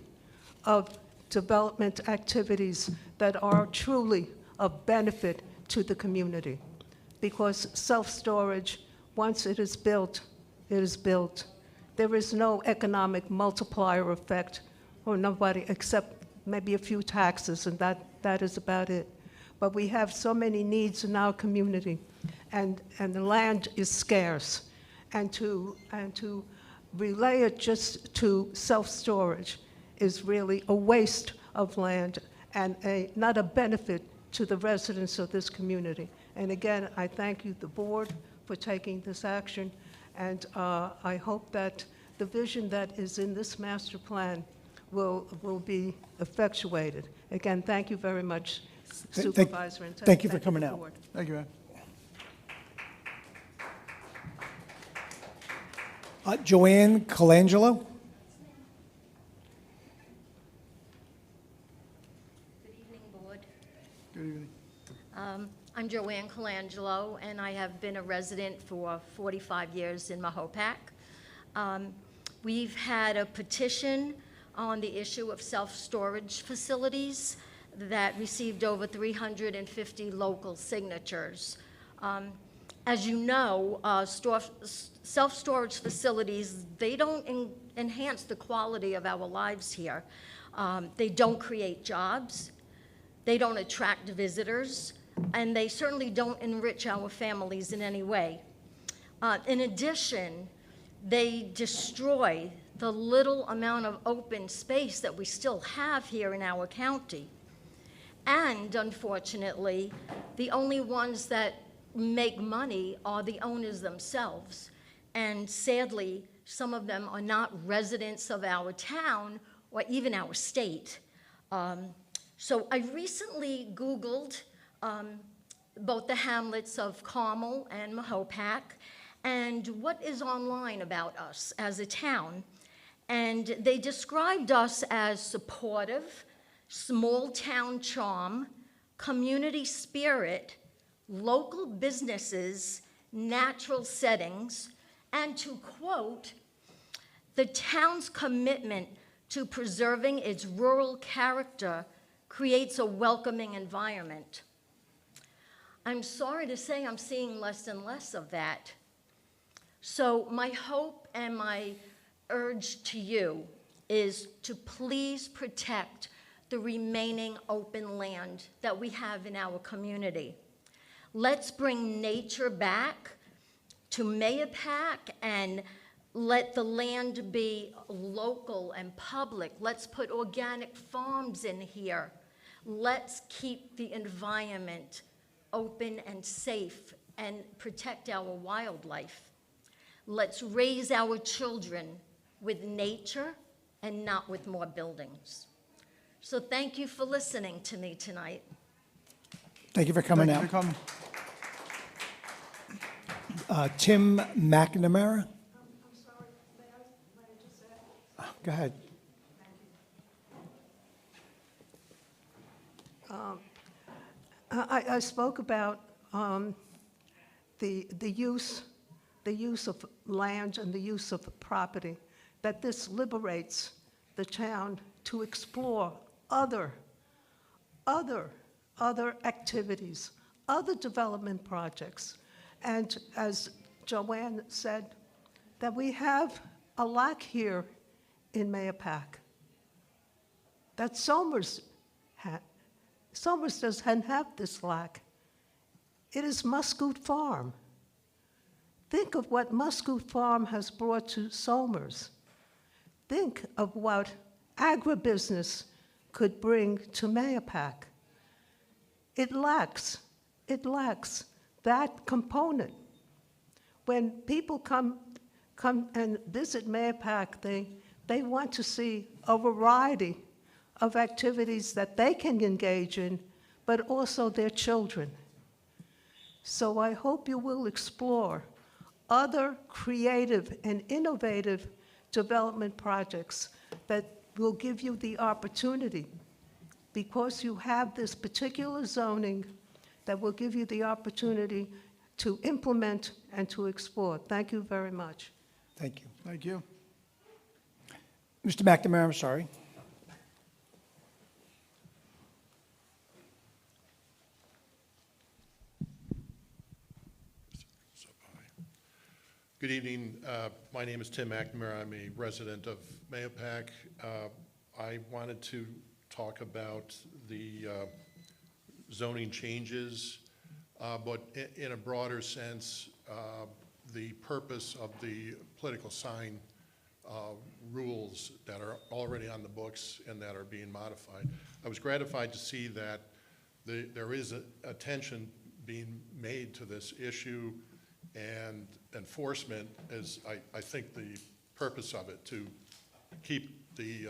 of development activities that are truly of benefit to the community. Because self-storage, once it is built, it is built. There is no economic multiplier effect or nobody except maybe a few taxes, and that is about it. But we have so many needs in our community, and the land is scarce. And to relay it just to self-storage is really a waste of land and not a benefit to the residents of this community. And again, I thank you, the board, for taking this action, and I hope that the vision that is in this master plan will be effectuated. Again, thank you very much, Supervisor. And thank you for coming the out. board. Thank you, ma'am. Joanne Colangelo? Good evening, Board. Good evening. I'm Joanne Colangelo, and I have been a resident for 45 years in Mahopac. We've had a petition on the issue of self-storage facilities that received over 350 local signatures. As you know, self-storage facilities, they don't enhance the quality of our lives here. They don't create jobs, they don't attract visitors, and they certainly don't enrich our families in any way. In addition, they destroy the little amount of open space that we still have here in our county. And unfortunately, the only ones that make money are the owners themselves. And sadly, some of them are not residents of our town or even our state. So I recently Googled both the hamlets of Carmel and Mahopac and what is online about us as a town. And they described us as supportive, small town charm, community spirit, local businesses, natural settings, and to quote, the town's commitment to preserving its rural character creates a welcoming environment. I'm sorry to say I'm seeing less and less of that. So my hope and my urge to you is to please protect the remaining open land that we have in our community. Let's bring nature back to Mahopac and let the land be local and public. Let's put organic farms in here. Let's keep the environment open and safe and protect our wildlife. Let's raise our children with nature and not with more buildings. So thank you for listening to me tonight. Thank you for coming Thank out. you for coming. Tim McNamara? I'm sorry, may I just say? Go ahead. I spoke about the use of land and the use of property, that this liberates the town to explore other activities, other development projects. And as Joanne said, that we have a lack here in Mahopac, that Somers doesn't have this lack. It is Muscoot Farm. Think of what Muscoot Farm has brought to Somers. Think of what agribusiness could bring to Mahopac. It lacks that component. When people come and visit Mahopac, they want to see a variety of activities that they can engage in, but also their children. So I hope you will explore other creative and innovative development projects that will give you the opportunity, because you have this particular zoning, that will give you the opportunity to implement and to explore. Thank you very much. Thank you. Thank you. Mr. McNamara, I'm sorry. Good evening. My name is Tim McNamara. I'm a resident of Mahopac. I wanted to talk about the zoning changes, but in a broader sense, the purpose of the political sign rules that are already on the books and that are being modified. I was gratified to see that there is attention being made to this issue, and enforcement is, I think, the purpose of it, to keep the,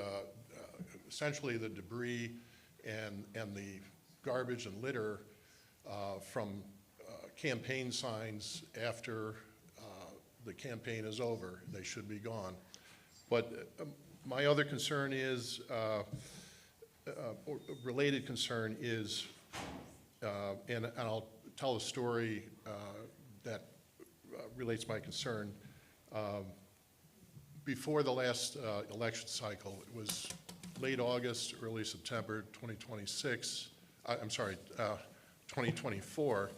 essentially the debris and the garbage and litter from campaign signs after the campaign is over. They should be gone. But my other concern is, or related concern is, and I'll tell a story that relates to my concern. Before the last election cycle, it was late August, early September 2026, I'm sorry, 2024,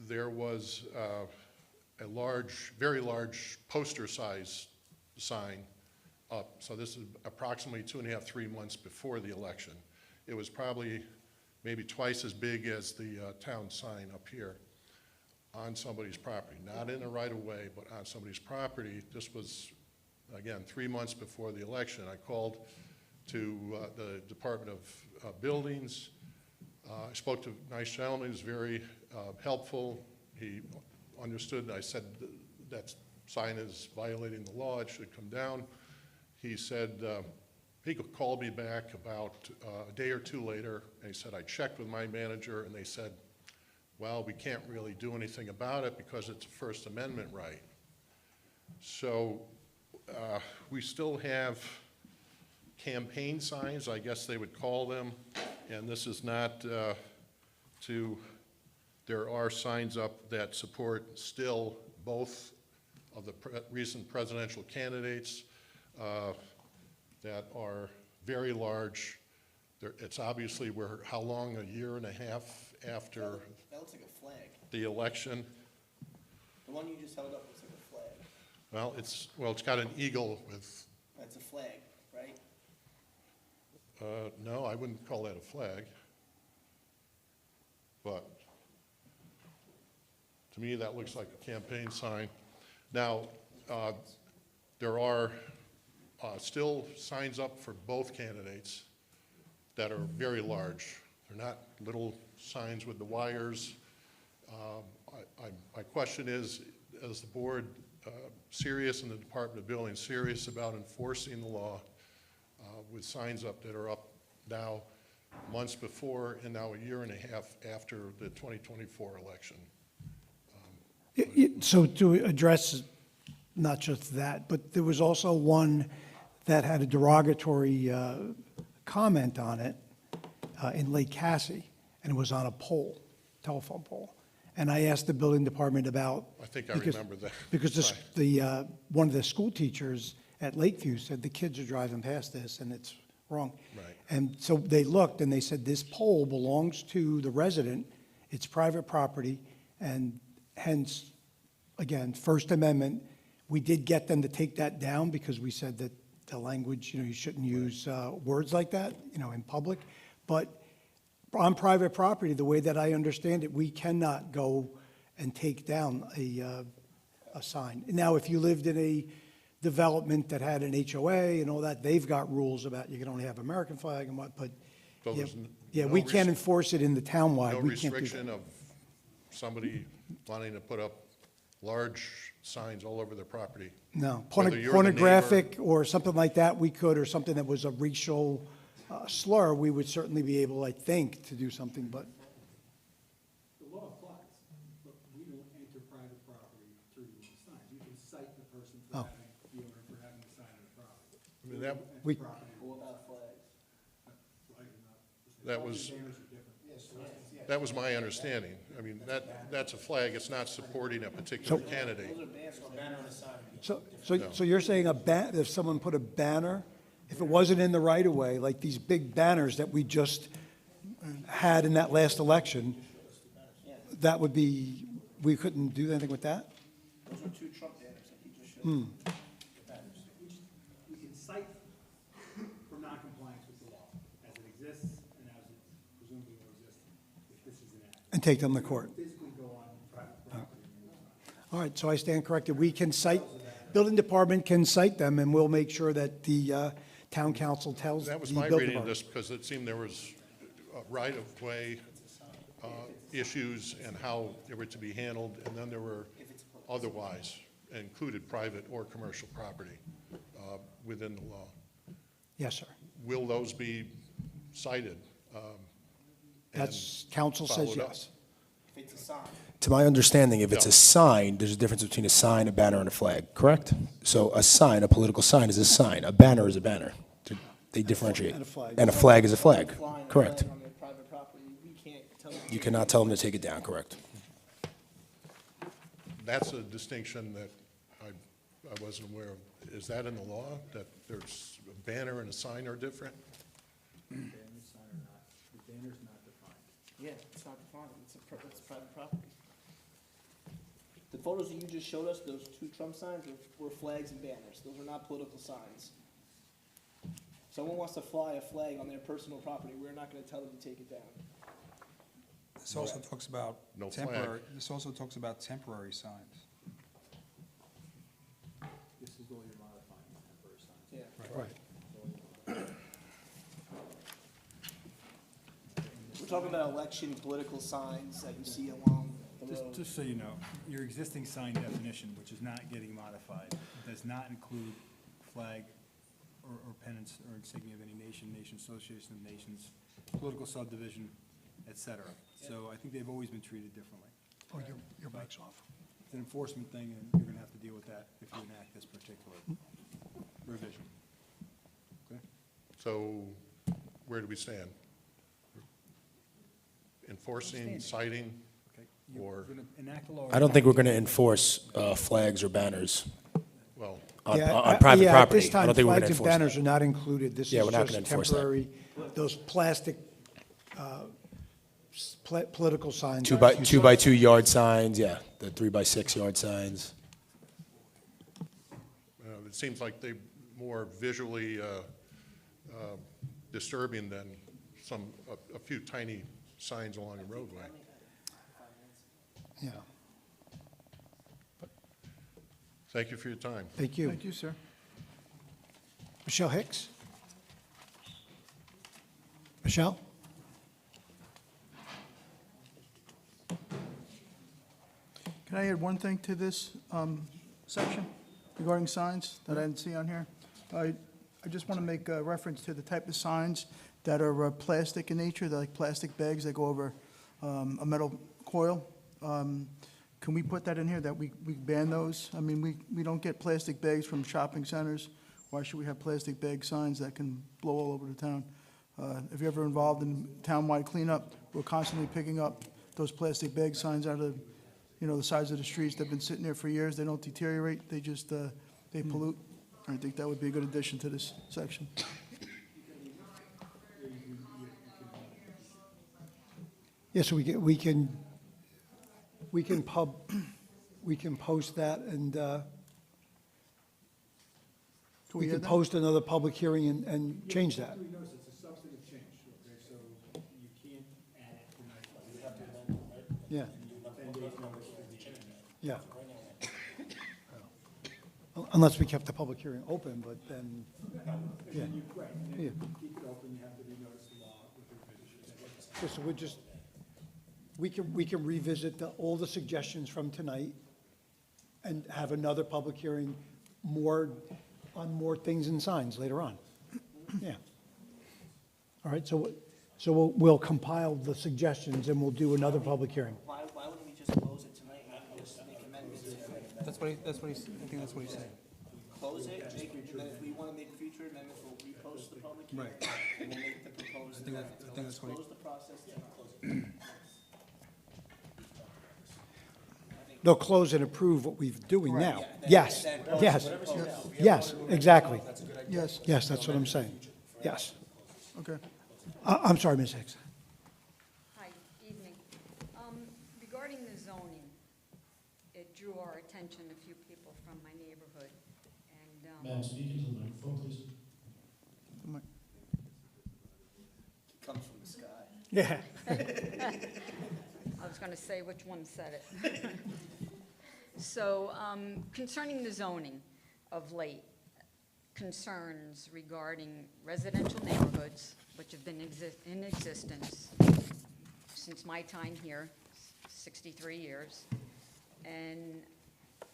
there was a large, very large poster size sign up. So this is approximately 2.5, 3 months before the election. It was probably maybe twice as big as the town sign up here on somebody's property, not in a right-of-way, but on somebody's property. This was, again, 3 months before the election. I called to the Department of Buildings. I spoke to a nice gentleman. He was very helpful. He understood. I said that sign is violating the law. It should come down. He said, he called me back about a day or two later, and he said, I checked with my manager, and they said, well, we can't really do anything about it because it's a First Amendment right. So we still have campaign signs, I guess they would call them, and this is not there are signs up that support still both of the recent presidential candidates that are very large. It's obviously how long, a year and a half after That looks like a flag. the election. The one you just held up looks like a flag. Well, it's got an eagle with, That's a flag, right? no, I wouldn't call that a flag. But to me, that looks like a campaign sign. Now, there are still signs up for both candidates that are very large. They're not little signs with the wires. My question is the board serious, and the Department of Building serious about enforcing the law with signs up that are up now months before and now a year and a half after the 2024 election? So to address not just that, but there was also one that had a derogatory comment on it in Lake Cassie, and it was on a pole, telephone pole. And I asked the building department about. I think I remember that. Because Right. one of the school teachers at Lakeview said the kids are driving past this and it's wrong. Right. And so they looked and they said, this pole belongs to the resident, it's private property, and hence, again, First Amendment, we did get them to take that down because we said that the language, you shouldn't use words like that, in public. But on private property, the way that I understand it, we cannot go and take down a sign. Now, if you lived in a development that had an HOA and all that, they've got rules about you can only have American flag and what, but So yeah, there's yeah, no we can't rest- enforce it in the townwide. No We can't do that. restriction of somebody wanting to put up large signs all over their property? No, Whether you're the pornographic or something like that, we could, or something that was a racial slur, we would certainly be able, I think, to do something, but The law applies, but we don't enter private property through signs. You can cite the person for Oh. having, the owner for having a sign on the property. I mean, that- Enter We- property. What about flags? Flag is not- That was- Banners are different. That was my understanding. I mean, that's a flag, it's not supporting a particular candidate. so you're saying if someone put a banner, if it wasn't in the right of way, like these big banners that we just had in that last election, that would be, we couldn't do anything with that? Those are two Trump banners that he just showed. We can cite for noncompliance with the law as it exists and as it presumably will exist if this is enacted. And take them to court. Physically go on private property. All right, so I stand corrected. We can cite, building department can cite them, and we'll make sure that the town council tells the That was building my department. reading of this, because it seemed there was right-of-way issues and how they were to be handled, and then there were otherwise included private or commercial property within the law. Yes, sir. Will those be cited? That's, council says followed up? yes. If it's a sign. To my understanding, if it's No. a sign, there's a difference between a sign, a banner, and a flag, correct? So a sign, a political sign is a sign, a banner is a banner. They differentiate. And a flag. And a flag is a flag, Flying a correct. flag on their private property, we can't tell them. You cannot tell them to take it down, correct? That's a distinction that I wasn't aware of. Is that in the law, that there's a banner and a sign are different? Yeah, it's not defined, it's private property. The photos that you just showed us, those two Trump signs were flags and banners, those are not political signs. Someone wants to fly a flag on their personal property, we're not gonna tell them to take it down. This also talks about No flag. temporary, this also talks about temporary signs. This is all you're modifying, temporary signs. Yeah. Right. We're talking about election political signs that you see along the road. Just so you know, your existing sign definition, which is not getting modified, does not include flag or pennants or insignia of any nation, nation association of nations, political subdivision, et cetera. So I think they've always been treated differently. Oh, your mic's off. It's an enforcement thing, and you're gonna have to deal with that if you enact this particular revision. Okay? So where do we stand? Enforcing, citing, Okay? or, You're gonna enact a law. I don't think we're going to enforce flags or banners well, on Yeah, on private yeah, property. At this I time, don't think we're going flags to and enforce that. banners are not included. This Yeah, is we're not just gonna enforce that. temporary, those plastic political signs. Two by 2 yard signs, yeah, the 3 by 6 yard signs. it seems like they more visually disturbing than a few tiny signs along a roadway. Yeah, Thank you for your time. thank you. Thank you, sir. Michelle Hicks? Michelle? Can I add one thing to this section regarding signs that I didn't see on here? I just want to make a reference to the type of signs that are plastic in nature, they're like plastic bags that go over a metal coil. Can we put that in here, that we ban those? I mean, we don't get plastic bags from shopping centers. Why should we have plastic bag signs that can blow all over the town? If you're ever involved in townwide cleanup, we're constantly picking up those plastic bag signs out of, the sides of the streets. They've been sitting there for years. They don't deteriorate. They just, they pollute. I think that would be a good addition to this section. Yeah, so we can post that, and we can add that? post another public hearing and change that. We notice it's a substantive change, okay, so you can't add it tonight. You have to amend it, right? Yeah, 10 days notice for the change. yeah. Unless we kept the public hearing open, but then, yeah. Right, Yeah. keep it open, you have to renotice the law with revisions. Yeah, so we're just, we can revisit all the suggestions from tonight and have another public hearing on more things and signs later on. Yeah. All right, so we'll compile the suggestions and we'll do another public hearing. Why wouldn't we just close it tonight and just make amendments to it? That's what he's, I think that's what he's saying. Close it, and then if we want to make future amendments, we'll repost the public hearing. Right. And we'll make the proposed I think amendment. that's Let's what he- close the process and close it. They'll close and approve what we're doing now. Yeah, Yes, then yes, post. yes, exactly. Yes, Yes, that's what I'm saying. Yes. okay. I'm sorry, Ms. Hicks. Hi, evening. Regarding the zoning it drew our attention, a few people from my neighborhood. And Madam, speak into the microphone, please. Comes from the sky. Yeah. I was going to say which one said it. So concerning the zoning of late, concerns regarding residential neighborhoods, which have been in existence since my time here, 63 years. And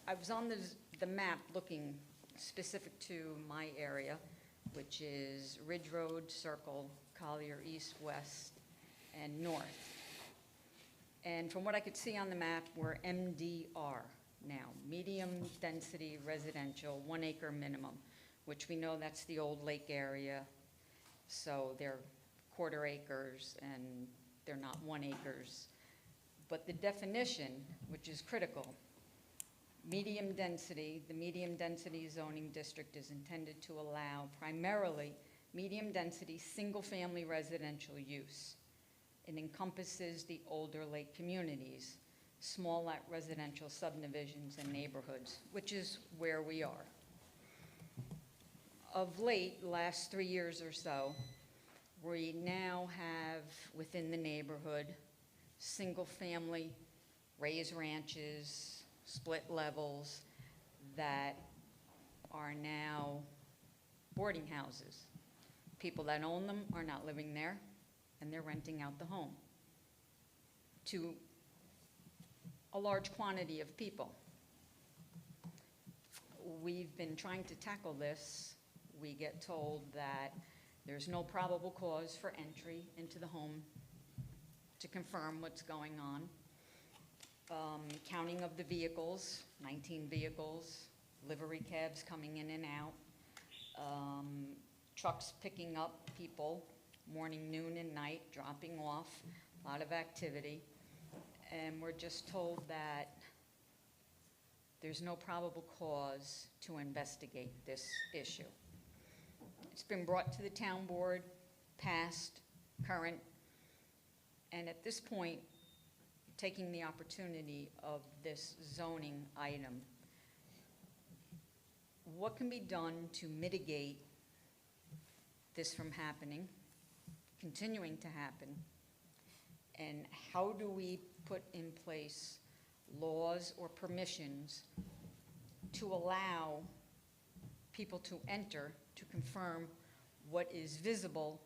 I was on the map looking specific to my area, which is Ridge Road, Circle, Collier, East, West, and North. And from what I could see on the map, we're MDR now, medium density residential, 1 acre minimum, which we know that's the old lake area. So they're quarter acres and they're not 1 acres. But the definition, which is critical, medium density, the medium density zoning district is intended to allow primarily medium density single-family residential use. It encompasses the older lake communities, small lot residential subdivisions and neighborhoods, which is where we are. Of late, last 3 years or so, we now have within the neighborhood single-family raised ranches, split levels that are now boarding houses. People that own them are not living there, and they're renting out the home to a large quantity of people. We've been trying to tackle this. We get told that there's no probable cause for entry into the home to confirm what's going on. Counting of the vehicles, 19 vehicles, livery cabs coming in and out, trucks picking up people morning, noon, and night, dropping off, a lot of activity. And we're just told that there's no probable cause to investigate this issue. It's been brought to the town board, past, current, and at this point, taking the opportunity of this zoning item, what can be done to mitigate this from happening, continuing to happen, and how do we put in place laws or permissions to allow people to enter to confirm what is visible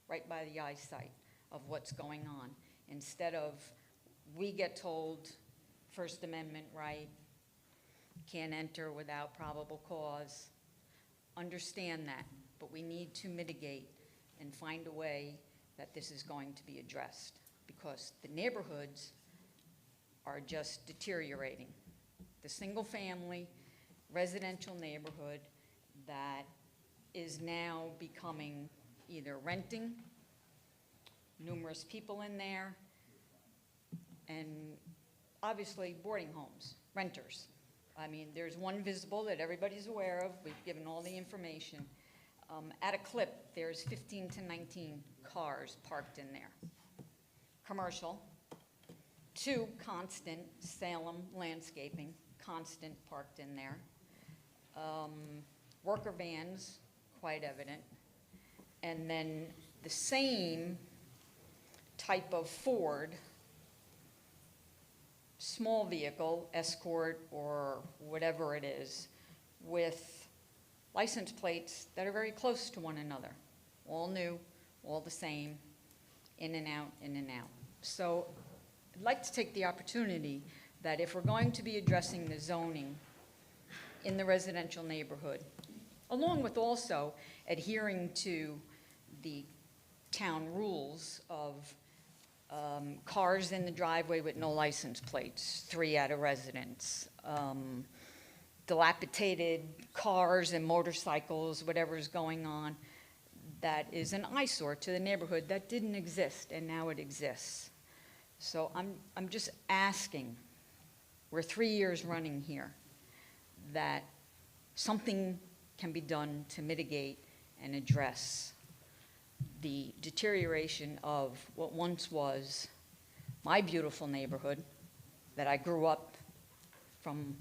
right by the eyesight of what's going on, instead of we get told First Amendment right, can't enter without probable cause. Understand that, but we need to mitigate and find a way that this is going to be addressed, because the neighborhoods are just deteriorating. The single-family residential neighborhood that is now becoming either renting, numerous people in there, and obviously boarding homes, renters. I mean, there's one visible that everybody's aware of. We've given all the information. At a clip, there's 15 to 19 cars parked in there. Commercial. 2 constant, Salem Landscaping, constant parked in there. Worker vans, quite evident. And then the same type of Ford, small vehicle, Escort or whatever it is, with license plates that are very close to one another. All new, all the same, in and out, in and out. So I'd like to take the opportunity that if we're going to be addressing the zoning in the residential neighborhood, along with also adhering to the town rules of cars in the driveway with no license plates, 3 at a residence, dilapidated cars and motorcycles, whatever's going on, that is an eyesore to the neighborhood that didn't exist, and now it exists. So I'm just asking, we're 3 years running here, that something can be done to mitigate and address the deterioration of what once was my beautiful neighborhood that I grew up from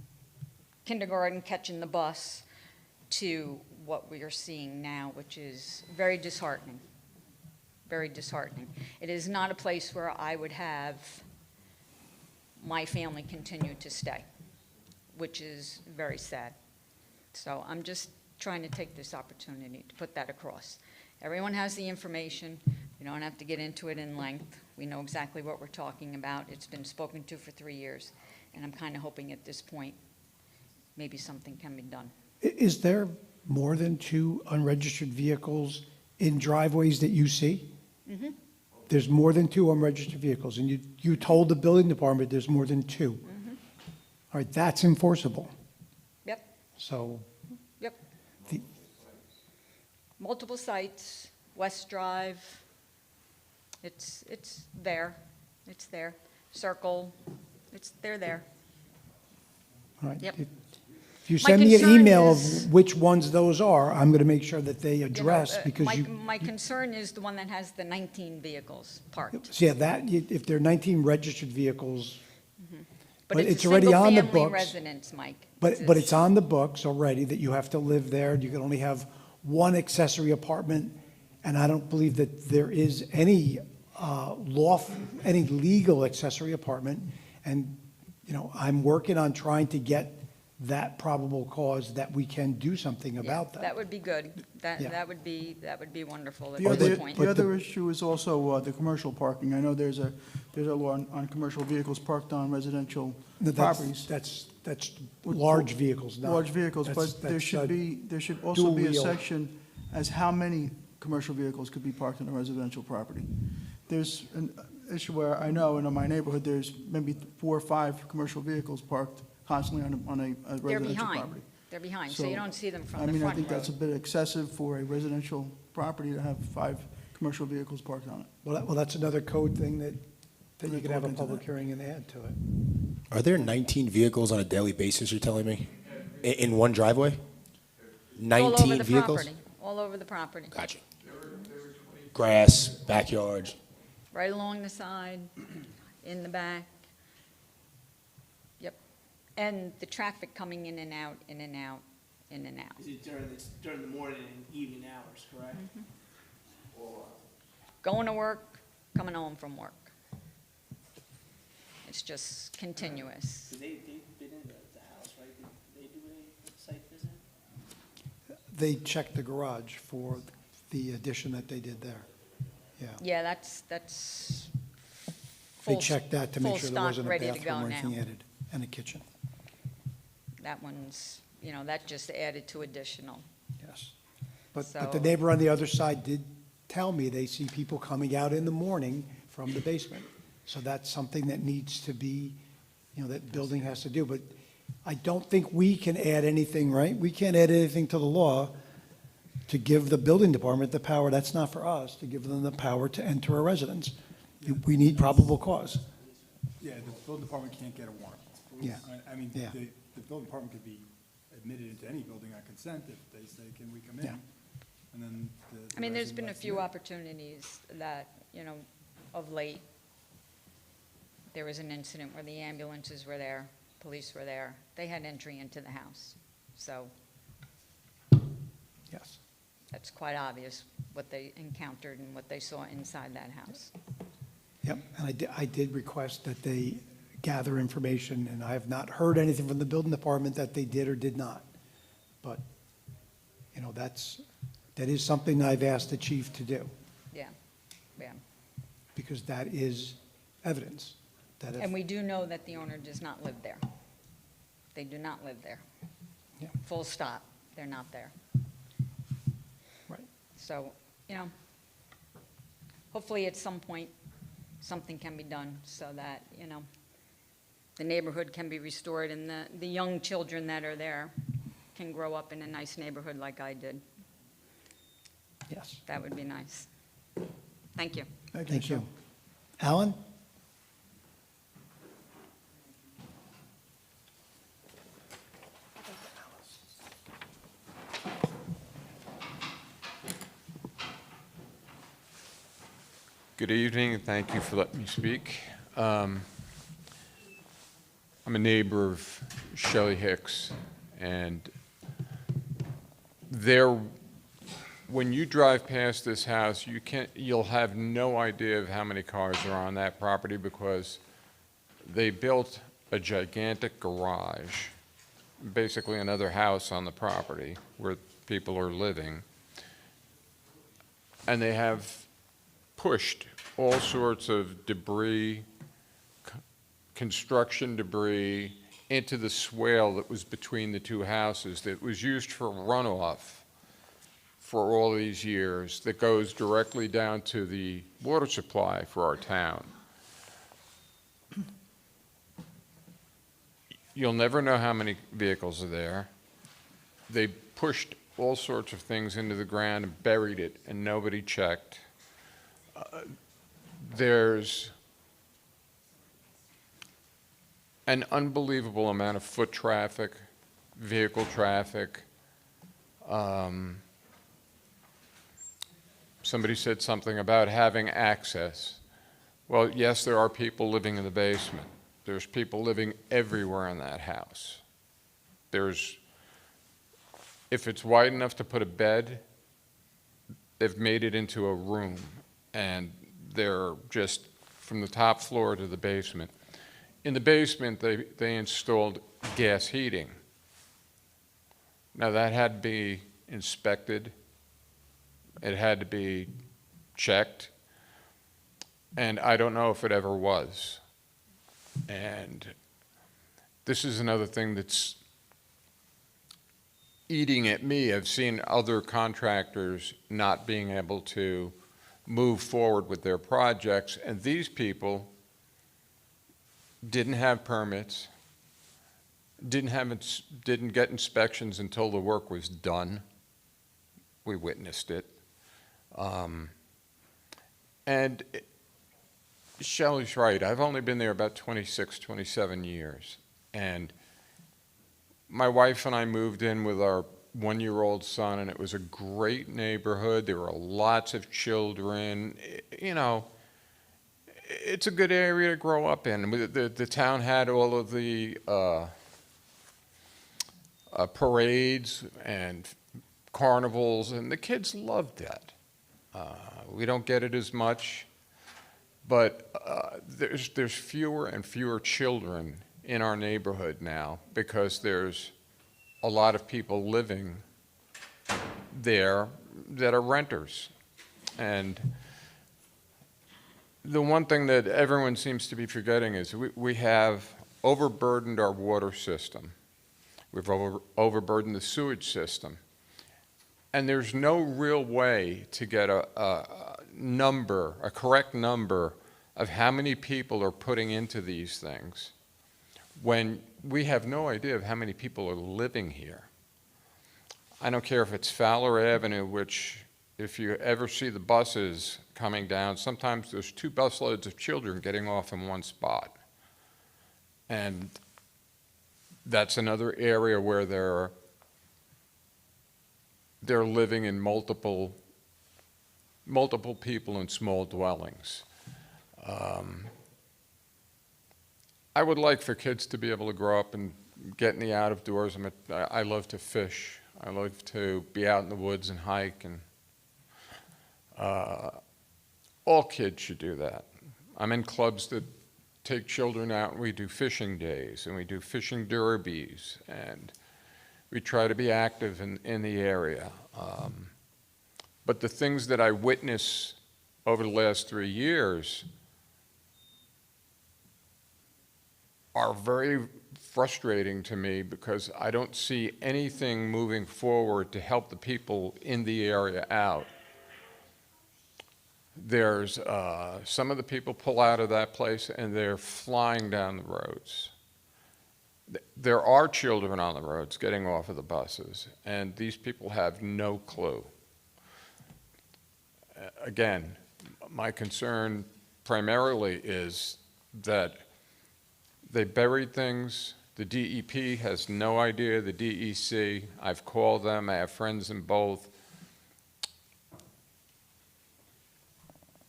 kindergarten catching the bus to what we are seeing now, which is very disheartening. Very disheartening. It is not a place where I would have my family continue to stay, which is very sad. So I'm just trying to take this opportunity to put that across. Everyone has the information. We don't have to get into it in length. We know exactly what we're talking about. It's been spoken to for 3 years, and I'm kind of hoping at this point, maybe something can be done. Is there more than 2 unregistered vehicles in driveways that you see? Mm-hmm. There's more than 2 unregistered vehicles, and you told the building department there's more than 2. Mm-hmm. All right, that's enforceable. Yep, So, yep. the, Multiple sites, West Drive, it's there, it's there. Circle, they're there. all right. Yep. If you My send me an concern email is- of which ones those are, I'm going to make sure that they You know, address, because you, My concern is the one that has the 19 vehicles parked. so yeah, if there are 19 registered vehicles, But but it's it's a already on the single-family books. residence, Mike. but it's on the books already that you have to live there, you can only have 1 accessory apartment, and I don't believe that there is any any legal accessory apartment, and, you know, I'm working on trying to get that probable cause that we can do something Yeah, about that. That would be good. Yeah. That would be wonderful at The this other, point. the other issue is also the commercial parking. I know there's a law on commercial vehicles parked on residential properties. That's large vehicles, not. Large vehicles, that's- but there that's, should also be a dual-wheel. section as how many commercial vehicles could be parked on a residential property. There's an issue where I know in my neighborhood, there's maybe 4 or 5 commercial vehicles parked constantly on a They're residential behind. property. They're behind, so you don't see them from I the mean, I front think that's a road. bit excessive for a residential property to have 5 commercial vehicles parked on it. Well, that's another code thing that you We'll could have a look into public that. hearing and add to it. Are there 19 vehicles on a daily basis, you're telling me? In one driveway? All over 19 the vehicles? property, all over the property, Gotcha. Grass, backyards. right along the side, in the back. Yep. And the traffic coming in and out, in and out, in and out. Is it during the morning and evening hours, correct? Going to work, coming home from work. It's just continuous. They've been in the house, right? Did they do a site visit? They checked the garage for the addition that they did there. Yeah. Yeah, that's They full, checked that to make full sure there stock, wasn't a ready to bathroom go or anything now. added, and a kitchen. That one's, that just added to additional. Yes. But the So- neighbor on the other side did tell me they see people coming out in the morning from the basement. So that's something that needs to be, that building has to do. But I don't think we can add anything, right? We can't add anything to the law to give the building department the power. That's not for us, to give them the power to enter a residence. We need probable cause. Yeah, the building department can't get a warrant. Yeah. I mean, Yeah. the building department could be admitted into any building on consent if they say, can we come in? Yeah. And then the I mean, there's resident been a lets few them in. opportunities that, of late, there was an incident where the ambulances were there, police were there. They had entry into the house. So Yes. that's quite obvious what they encountered and what they saw inside that house. Yep, and I did request that they gather information, and I have not heard anything from the building department that they did or did not. But, that is something I've asked the chief to do, Yeah, yeah. because that is evidence. That if- And we do know that the owner does not live there. They do not live there. Yeah. Full stop. They're not there. Right. So, hopefully at some point, something can be done so that, the neighborhood can be restored and the young children that are there can grow up in a nice neighborhood like I did. Yes. That would be nice. Thank you. Thank you. Alan? Good evening, and thank you for letting me speak. I'm a neighbor of Shelley Hicks, and when you drive past this house, you'll have no idea of how many cars are on that property because they built a gigantic garage, basically another house on the property where people are living. And they have pushed all sorts of debris, construction debris, into the swale that was between the two houses that was used for runoff for all these years, that goes directly down to the water supply for our town. You'll never know how many vehicles are there. They pushed all sorts of things into the ground and buried it, and nobody checked. There's an unbelievable amount of foot traffic, vehicle traffic. Somebody said something about having access. Well, yes, there are people living in the basement. There's people living everywhere in that house. If it's wide enough to put a bed, they've made it into a room, and they're just from the top floor to the basement. In the basement, they installed gas heating. Now, that had to be inspected. It had to be checked, and I don't know if it ever was. And this is another thing that's eating at me. I've seen other contractors not being able to move forward with their projects, and these people didn't have permits, didn't get inspections until the work was done. We witnessed it. And Shelley's right. I've only been there about 26, 27 years. And my wife and I moved in with our one-year-old son, and it was a great neighborhood. There were lots of children. You know, it's a good area to grow up in. The town had all of the parades and carnivals, and the kids loved that. We don't get it as much, but there's fewer and fewer children in our neighborhood now because there's a lot of people living there that are renters. And the one thing that everyone seems to be forgetting is we have overburdened our water system. We've overburdened the sewage system. And there's no real way to get a correct number of how many people are putting into these things when we have no idea of how many people are living here. I don't care if it's Fowler Avenue, which if you ever see the buses coming down, sometimes there's 2 busloads of children getting off in one spot. And that's another area where they're living in multiple people in small dwellings. I would like for kids to be able to grow up and get in the out of doors. I love to fish. I love to be out in the woods and hike, and all kids should do that. I'm in clubs that take children out, and we do fishing days, and we do fishing derbies, and we try to be active in the area. But the things that I witnessed over the last 3 years are very frustrating to me because I don't see anything moving forward to help the people in the area out. There's some of the people pull out of that place and they're flying down the roads. There are children on the roads getting off of the buses, and these people have no clue. Again, my concern primarily is that they buried things. The DEP has no idea, the DEC. I've called them, I have friends in both.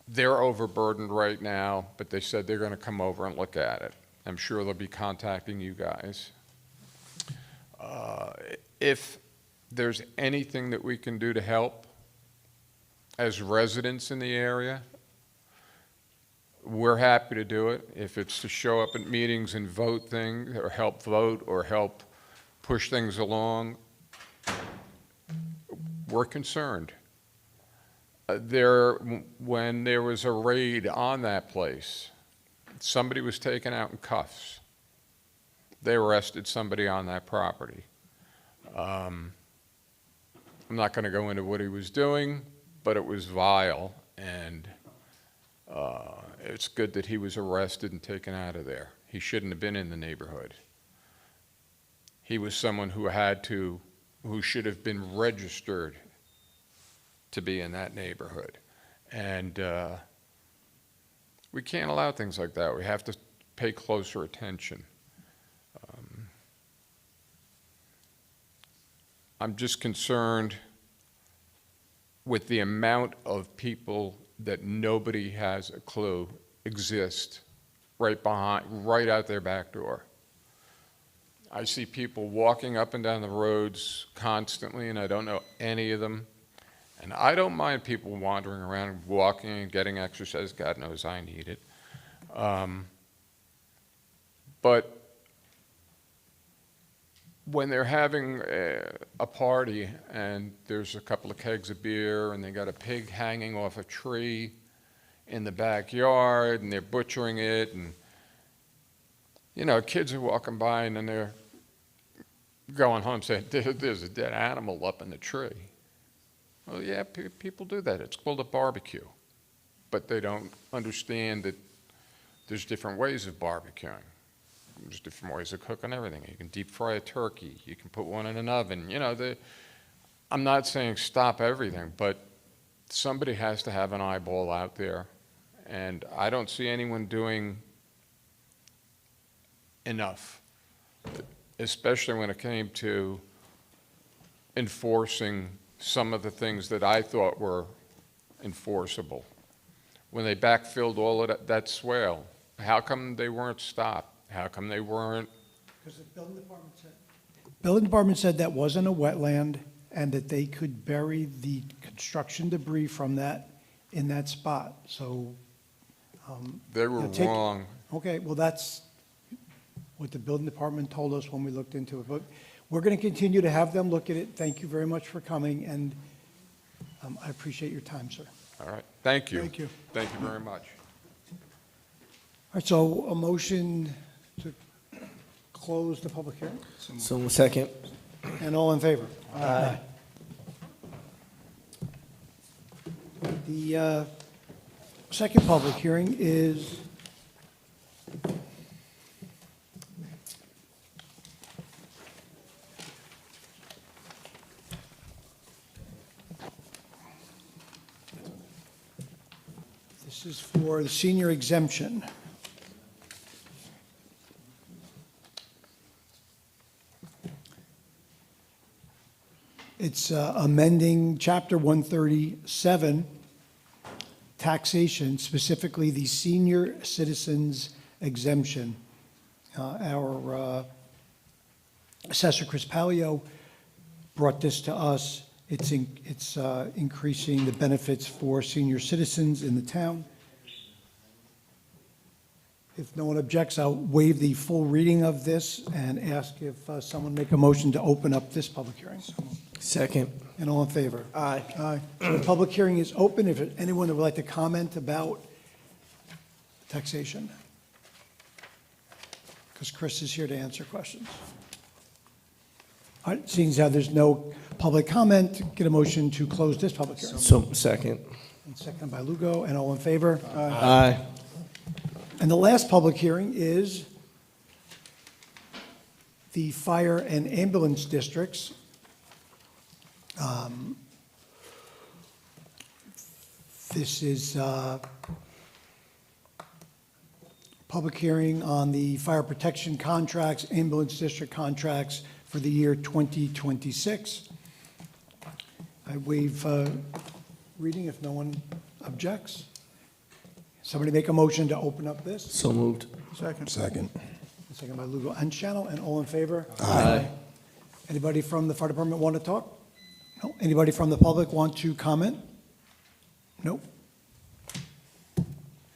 They're overburdened right now, but they said they're going to come over and look at it. I'm sure they'll be contacting you guys. If there's anything that we can do to help as residents in the area, we're happy to do it. If it's to show up at meetings and vote things, or help vote, or help push things along, we're concerned. When there was a raid on that place, somebody was taken out in cuffs. They arrested somebody on that property. I'm not going to go into what he was doing, but it was vile, and it's good that he was arrested and taken out of there. He shouldn't have been in the neighborhood. He was someone who should have been registered to be in that neighborhood. And we can't allow things like that. We have to pay closer attention. I'm just concerned with the amount of people that nobody has a clue exist right out their back door. I see people walking up and down the roads constantly, and I don't know any of them. And I don't mind people wandering around, walking and getting exercise. God knows I need it. But when they're having a party and there's a couple of kegs of beer and they got a pig hanging off a tree in the backyard and they're butchering it, and kids are walking by and then they're going home saying, there's a dead animal up in the tree. Well, yeah, people do that. It's called a barbecue. But they don't understand that there's different ways of barbecuing. There's different ways of cooking everything. You can deep fry a turkey. You can put one in an oven. I'm not saying stop everything, but somebody has to have an eyeball out there. And I don't see anyone doing enough, especially when it came to enforcing some of the things that I thought were enforceable. When they backfilled all of that swale, how come they weren't stopped? How come they weren't? Because the building department said that wasn't a wetland and that they could bury the construction debris from that in that spot. So They were wrong. Okay, well, that's what the building department told us when we looked into it. But we're going to continue to have them look at it. Thank you very much for coming, and I appreciate your time, sir. All right. Thank you. Thank you. Thank you very much. All right, so a motion to close the public hearing? So second. And all in favor? Aye. The second public hearing is this is for the senior exemption. It's amending Chapter 137, taxation, specifically the senior citizens exemption. Our Assessor Chris Palio brought this to us. It's increasing the benefits for senior citizens in the town. If no one objects, I'll waive the full reading of this and ask if someone make a motion to open up this public hearing. Second. And all in favor? Aye. Aye. So the public hearing is open. If anyone would like to comment about taxation, because Chris is here to answer questions. All right, seeing as how there's no public comment, get a motion to close this public hearing. So second. And second by Lugo, and all in favor? Aye. And the last public hearing is the fire and ambulance districts. This is public hearing on the fire protection contracts, ambulance district contracts for the year 2026. I waive reading if no one objects. Somebody make a motion to open up this? So moved. Second. Second. Second by Lugo and Schanil, and all in favor? Aye. Anybody from the fire department want to talk? No. Anybody from the public want to comment? Nope.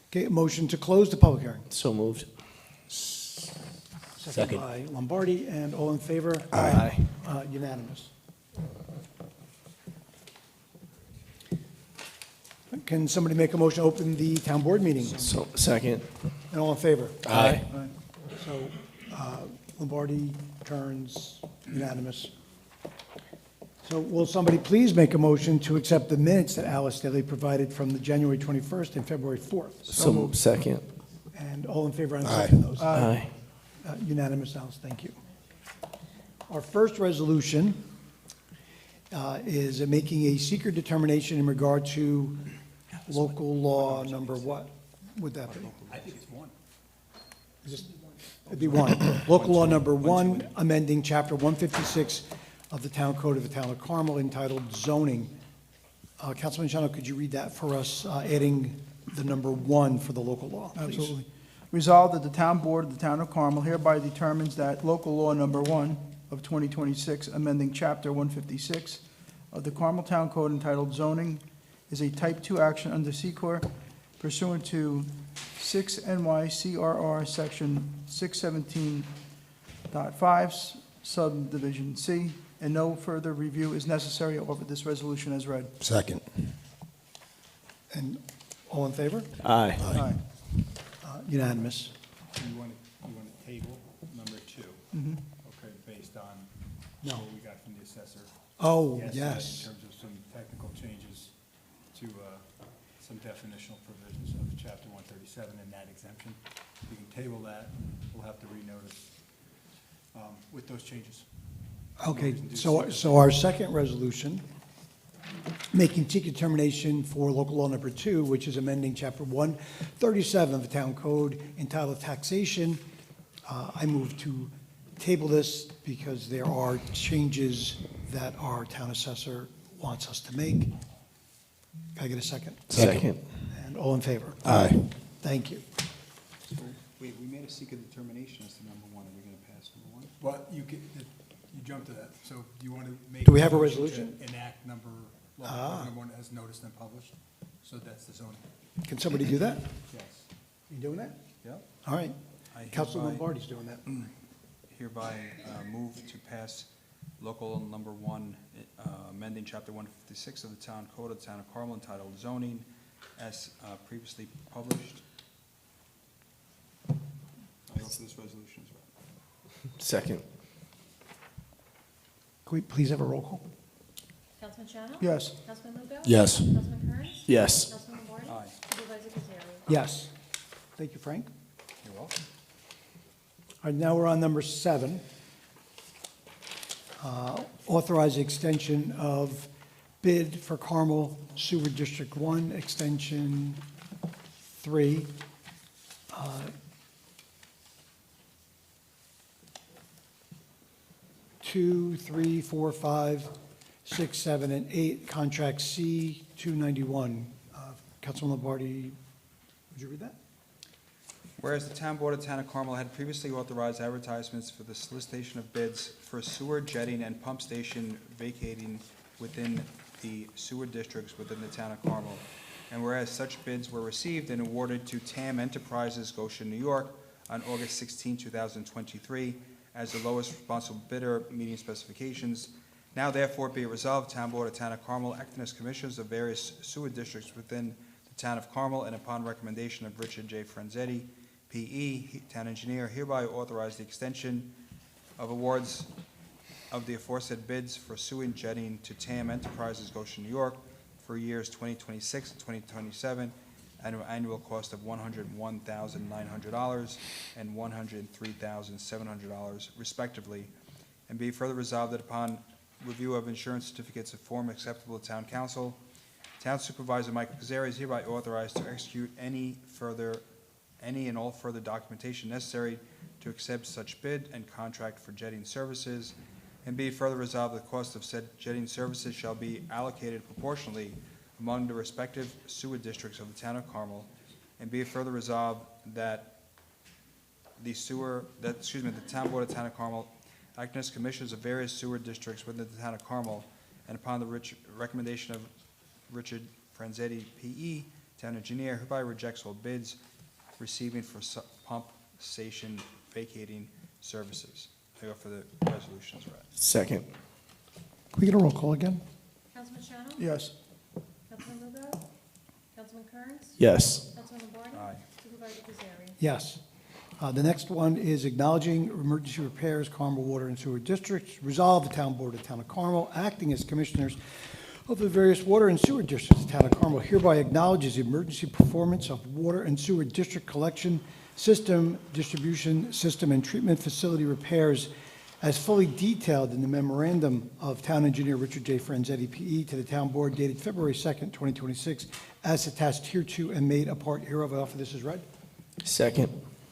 Okay, motion to close the public hearing. So moved. Second by Lombardi, and all in favor? Aye. Unanimous. Can somebody make a motion to open the town board meeting? So, second. And all in favor? Aye. So Lombardi, Kearns, unanimous. So will somebody please make a motion to accept the minutes that Alice Daly provided from the January 21st and February 4th? So moved. Second. And all in favor on accepting those? Aye. Unanimous, Alice, thank you. Our first resolution is making a secret determination in regard to local law number what? Would that be? I think it's one. It'd be one. Local law number 1, amending chapter 156 of the Town Code of the Town of Carmel entitled zoning. Councilman Schanil, could you read that for us, adding the number 1 for the local law, please? Absolutely. Resolved that the Town Board of the Town of Carmel hereby determines that local law number 1 of 2026, amending chapter 156 of the Carmel Town Code entitled zoning, is a type 2 action under SECOR pursuant to 6 NYCRR section 617.5 subdivision C, and no further review is necessary. I offer this resolution as read. Second. And all in favor? Aye. Aye. Unanimous. You want to table number 2? Mhm. Okay, based on No. what we got from the assessor. Oh, yesterday yes. In terms of some technical changes to some definitional provisions of chapter 137 and that exemption. You can table that. We'll have to renotice with those changes. Okay, No reason to do so our second resolution, making secret determination for local law number 2, which is amending chapter 137 of the Town Code entitled taxation. I move to table this because there are changes that our town assessor wants us to make. Can I get a second? Second. And all in favor? Aye. Thank you. Wait, we made a secret determination as to number 1. Are we going to pass number 1? Well, you jumped to that. So do you want to make? Do we have a motion to resolution? Enact number 1 as noticed and published? So that's the zoning. Can somebody do that? Yes. You doing that? Yep. All right. I Councilman hereby- Lombardi's doing that. Hereby move to pass local number 1, amending chapter 156 of the Town Code of the Town of Carmel entitled zoning as previously published. I offer this resolution as well. Second. Can we please have a roll call? Councilman Schanil? Yes. Councilman Lugo? Yes. Councilman Kearns? Yes. Councilman Lombardi? Aye. Supervisor Cazzari? Yes. Thank you, Frank. You're welcome. All right, now we're on number 7. Authorize extension of bid for Carmel Sewer District 1, Extension 3. 2, 3, 4, 5, 6, 7, and 8, Contract C 291. Councilman Lombardi, would you read that? Whereas the Town Board of Town of Carmel had previously authorized advertisements for the solicitation of bids for sewer jetting and pump station vacating within the sewer districts within the Town of Carmel. And whereas such bids were received and awarded to TAM Enterprises, Goshen, New York, on August 16, 2023, as the lowest responsible bidder meeting specifications, now therefore be it resolved, Town Board of Town of Carmel, acting as commissioners of various sewer districts within the Town of Carmel, and upon recommendation of Richard J. Franzetti, P.E., Town Engineer, hereby authorize the extension of awards of the aforesaid bids for sewer and jetting to TAM Enterprises, Goshen, New York, for years 2026 and 2027, at an annual cost of $101,900 and $103,700 respectively. And be further resolved that upon review of insurance certificates of form acceptable to Town Council, Town Supervisor Michael Cazzari is hereby authorized to execute any and all further documentation necessary to accept such bid and contract for jetting services. And be further resolved that the cost of said jetting services shall be allocated proportionally among the respective sewer districts of the Town of Carmel. And be further resolved that the Town Board of Town of Carmel, acting as commissioners of various sewer districts within the Town of Carmel, and upon the recommendation of Richard Franzetti, P.E., Town Engineer, hereby rejects all bids receiving for pump station vacating services. I offer the resolution as read. Second. Can we get a roll call again? Councilman Schanil? Yes. Councilman Lugo? Councilman Kearns? Yes. Councilman Lombardi? Aye. Supervisor Cazzari? Yes. The next one is acknowledging emergency repairs, Carmel Water and Sewer Districts. Resolve the Town Board of the Town of Carmel, acting as commissioners of the various water and sewer districts of the Town of Carmel, hereby acknowledges the emergency performance of water and sewer district collection system, distribution system, and treatment facility repairs as fully detailed in the memorandum of Town Engineer Richard J. Franzetti, P.E., to the Town Board dated February 2nd, 2026, as attached hereto and made a part hereof. I offer this as read. Second.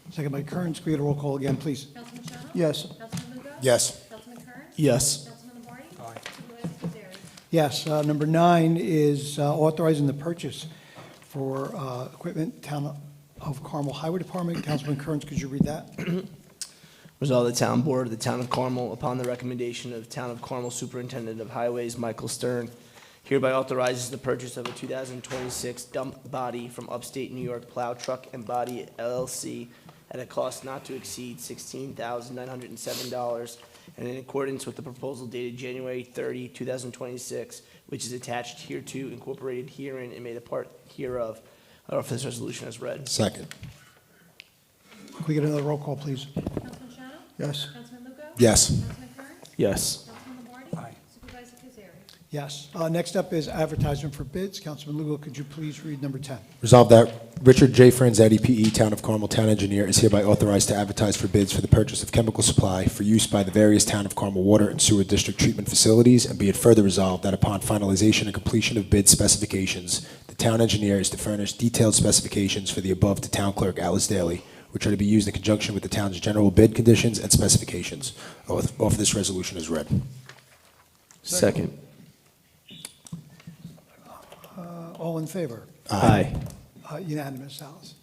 Second by Kearns. Can we get a roll call again, please? Councilman Schanil? Yes. Councilman Lugo? Yes. Councilman Kearns? Yes. Councilman Lombardi? Aye. Supervisor Cazzari? Yes. Number 9 is authorizing the purchase for equipment, Town of Carmel Highway Department. Councilman Kearns, could you read that? Resolve the Town Board of the Town of Carmel, upon the recommendation of Town of Carmel Superintendent of Highways, Michael Stern, hereby authorizes the purchase of a 2026 dump body from Upstate New York Plow Truck and Body LLC at a cost not to exceed $16,907, and in accordance with the proposal dated January 30, 2026, which is attached hereto, incorporated herein, and made a part hereof. I offer this resolution as read. Second. Can we get another roll call, please? Councilman Schanil? Yes. Councilman Lugo? Yes. Councilman Kearns? Yes. Councilman Lombardi? Aye. Supervisor Cazzari? Yes. Next up is advertisement for bids. Councilman Lugo, could you please read number 10? Resolved that Richard J. Franzetti, P.E., Town of Carmel Town Engineer, is hereby authorized to advertise for bids for the purchase of chemical supply for use by the various Town of Carmel water and sewer district treatment facilities, and be it further resolved that upon finalization and completion of bid specifications, the Town Engineer is to furnish detailed specifications for the above to Town Clerk Alice Daly, which are to be used in conjunction with the town's general bid conditions and specifications. I offer this resolution as read. Second. All in favor? Aye. Unanimous, Alice.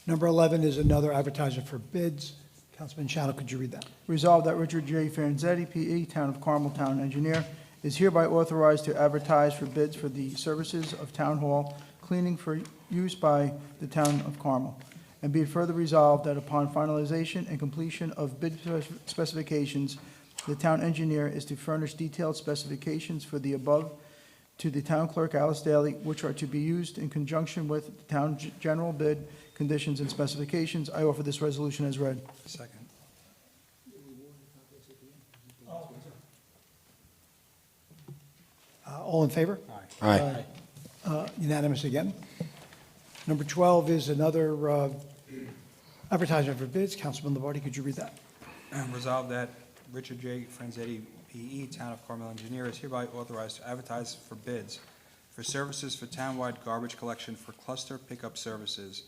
Number 11 is another advertisement for bids. Councilman Schanil, could you read that? Resolved that Richard J. Franzetti, P.E., Town of Carmel Town Engineer, is hereby authorized to advertise for bids for the services of Town Hall cleaning for use by the Town of Carmel. And be it further resolved that upon finalization and completion of bid specifications, the Town Engineer is to furnish detailed specifications for the above to the Town Clerk Alice Daly, which are to be used in conjunction with the Town general bid conditions and specifications. I offer this resolution as read. Second. All in favor? Aye. Unanimous again. Number 12 is another advertisement for bids. Councilman Lombardi, could you read that? Resolved that Richard J. Franzetti, P.E., Town of Carmel Engineer, is hereby authorized to advertise for bids for services for townwide garbage collection for cluster pickup services,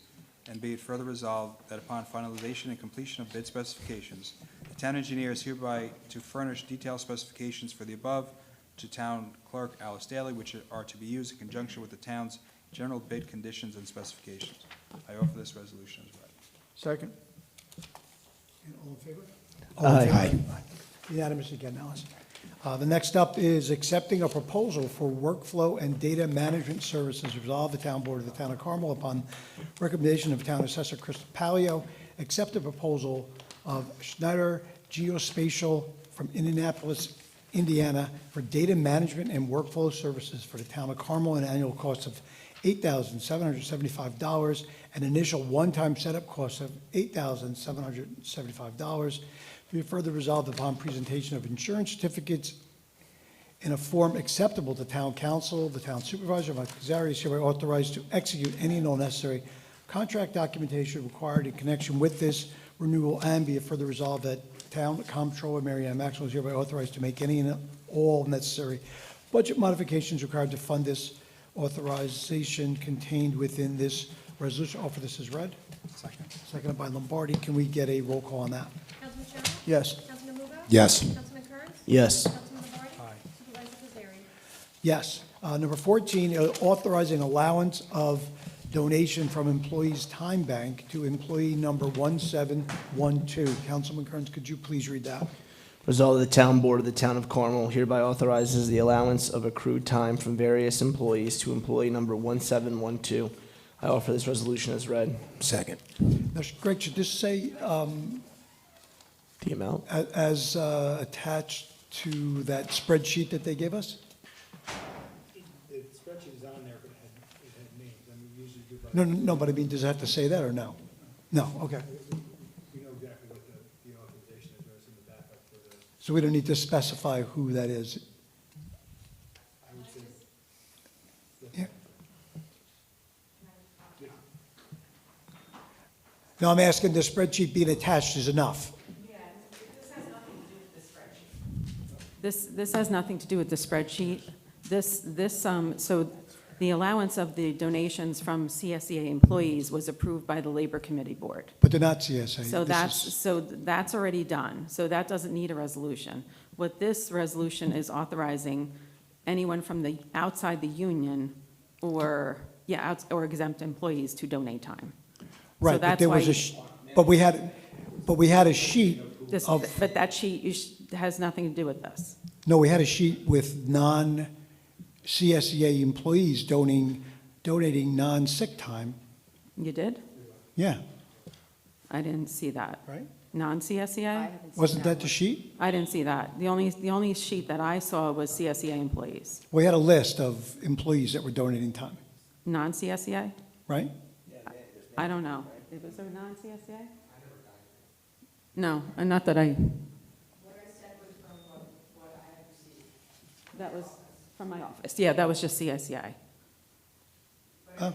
and be it further resolved that upon finalization and completion of bid specifications, the Town Engineer is hereby to furnish detailed specifications for the above to Town Clerk Alice Daly, which are to be used in conjunction with the town's general bid conditions and specifications. I offer this resolution as read. Second. All in favor? Aye. Unanimous again, Alice. The next up is accepting a proposal for workflow and data management services. Resolve the Town Board of the Town of Carmel, upon recommendation of Town Assessor Chris Palio, accept the proposal of Schneider Geospatial from Indianapolis, Indiana, for data management and workflow services for the Town of Carmel, an annual cost of $8,775, an initial one-time setup cost of $8,775. Be it further resolved upon presentation of insurance certificates in a form acceptable to Town Council, the Town Supervisor, Mike Cazzari, is hereby authorized to execute any and all necessary contract documentation required in connection with this renewal, and be it further resolved that Town Comptroller Mary Ann Maxwell is hereby authorized to make any and all necessary budget modifications required to fund this authorization contained within this resolution. Offer this as read. Second. Seconded by Lombardi. Can we get a roll call on that? Councilman Schanil? Yes. Councilman Lugo? Yes. Councilman Kearns? Yes. Councilman Lombardi? Aye. Supervisor Cazzari? Yes. Number 14, authorizing allowance of donation from employees' time bank to employee number 1712. Councilman Kearns, could you please read that? Resolved that the Town Board of the Town of Carmel hereby authorizes the allowance of accrued time from various employees to employee number 1712. I offer this resolution as read. Second. Now, Greg, should this say The amount? as attached to that spreadsheet that they gave us? The spreadsheet is on there, but it had names, and we usually do by. No, but I mean, does it have to say that or no? No, okay. We know exactly what the authorization is, or it's in the backup for the, So we don't need to specify who that is? I would say. Yeah. No, I'm asking the spreadsheet being attached is enough. This has nothing to do with the spreadsheet. So the allowance of the donations from CSEA employees was approved by the Labor Committee Board. But they're not CSA. So This is- that's already done. So that doesn't need a resolution. What this resolution is authorizing anyone from the outside the union or exempt employees to donate time. So Right, but that's there why was but we had a sheet of, but that sheet has nothing to do with this. no, we had a sheet with non-CSEA employees donating non-sick time. You did? Yeah, I didn't see that. right? Non-CSEA? Wasn't that the sheet? I didn't see that. The only sheet that I saw was CSEA employees. We had a list of employees that were donating time, Non-CSEA? right? I don't know. Was there non-CSEA? No, not that I. That was from my office. Yeah, that was just CSEA. Oh.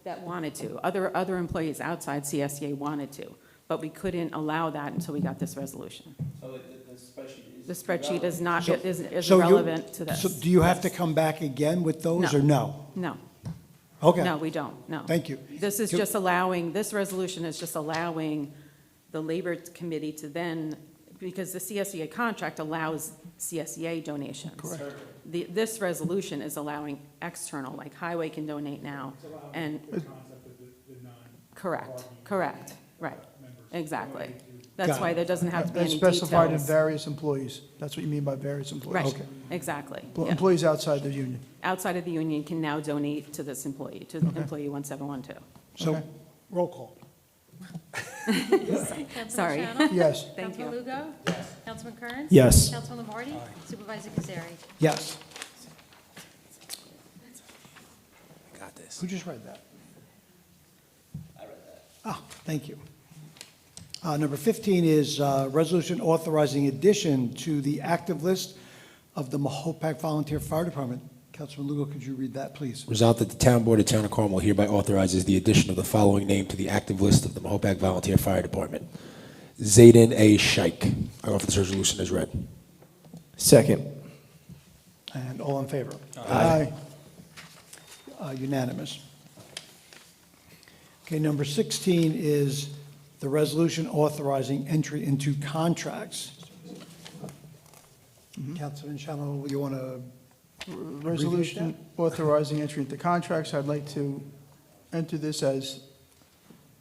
That wanted to. Other employees outside CSEA wanted to, but we couldn't allow that until we got this resolution. So the spreadsheet is. The spreadsheet is not, So- is so you- irrelevant to this. So do you have to come back again with those, or no? No. Okay. No, we don't, no. Thank you. This is just allowing, this resolution is just allowing the Labor Committee to then, because the CSEA contract allows CSEA donations. Correct. This resolution is allowing external, like Highway can donate now, and, concept of the non. correct, right, exactly. That's Got why it. there doesn't have to be That's any specified in details. various employees. That's what you mean by various employees. Right, exactly. yeah. Employees outside the union. Outside of the union can now donate to this employee, to employee 1712. So, Okay. roll call. Councilman Sorry. Schanil? Yes. Thank Councilman you. Lugo? Councilman Kearns? Yes. Councilman Lombardi? Supervisor Cazzari? Yes. Got this. Who just read that? I read that. Ah, thank you. Number 15 is resolution authorizing addition to the active list of the Mahopac Volunteer Fire Department. Councilman Lugo, could you read that, please? Resolved that the Town Board of Town of Carmel hereby authorizes the addition of the following name to the active list of the Mahopac Volunteer Fire Department. Zayden A. Scheich. I offer this resolution as read. Second. And all in favor? Aye. Unanimous. Okay, number 16 is the resolution authorizing entry into contracts. Councilman Schanil, you want to? Resolution authorizing entry into contracts. I'd like to enter this as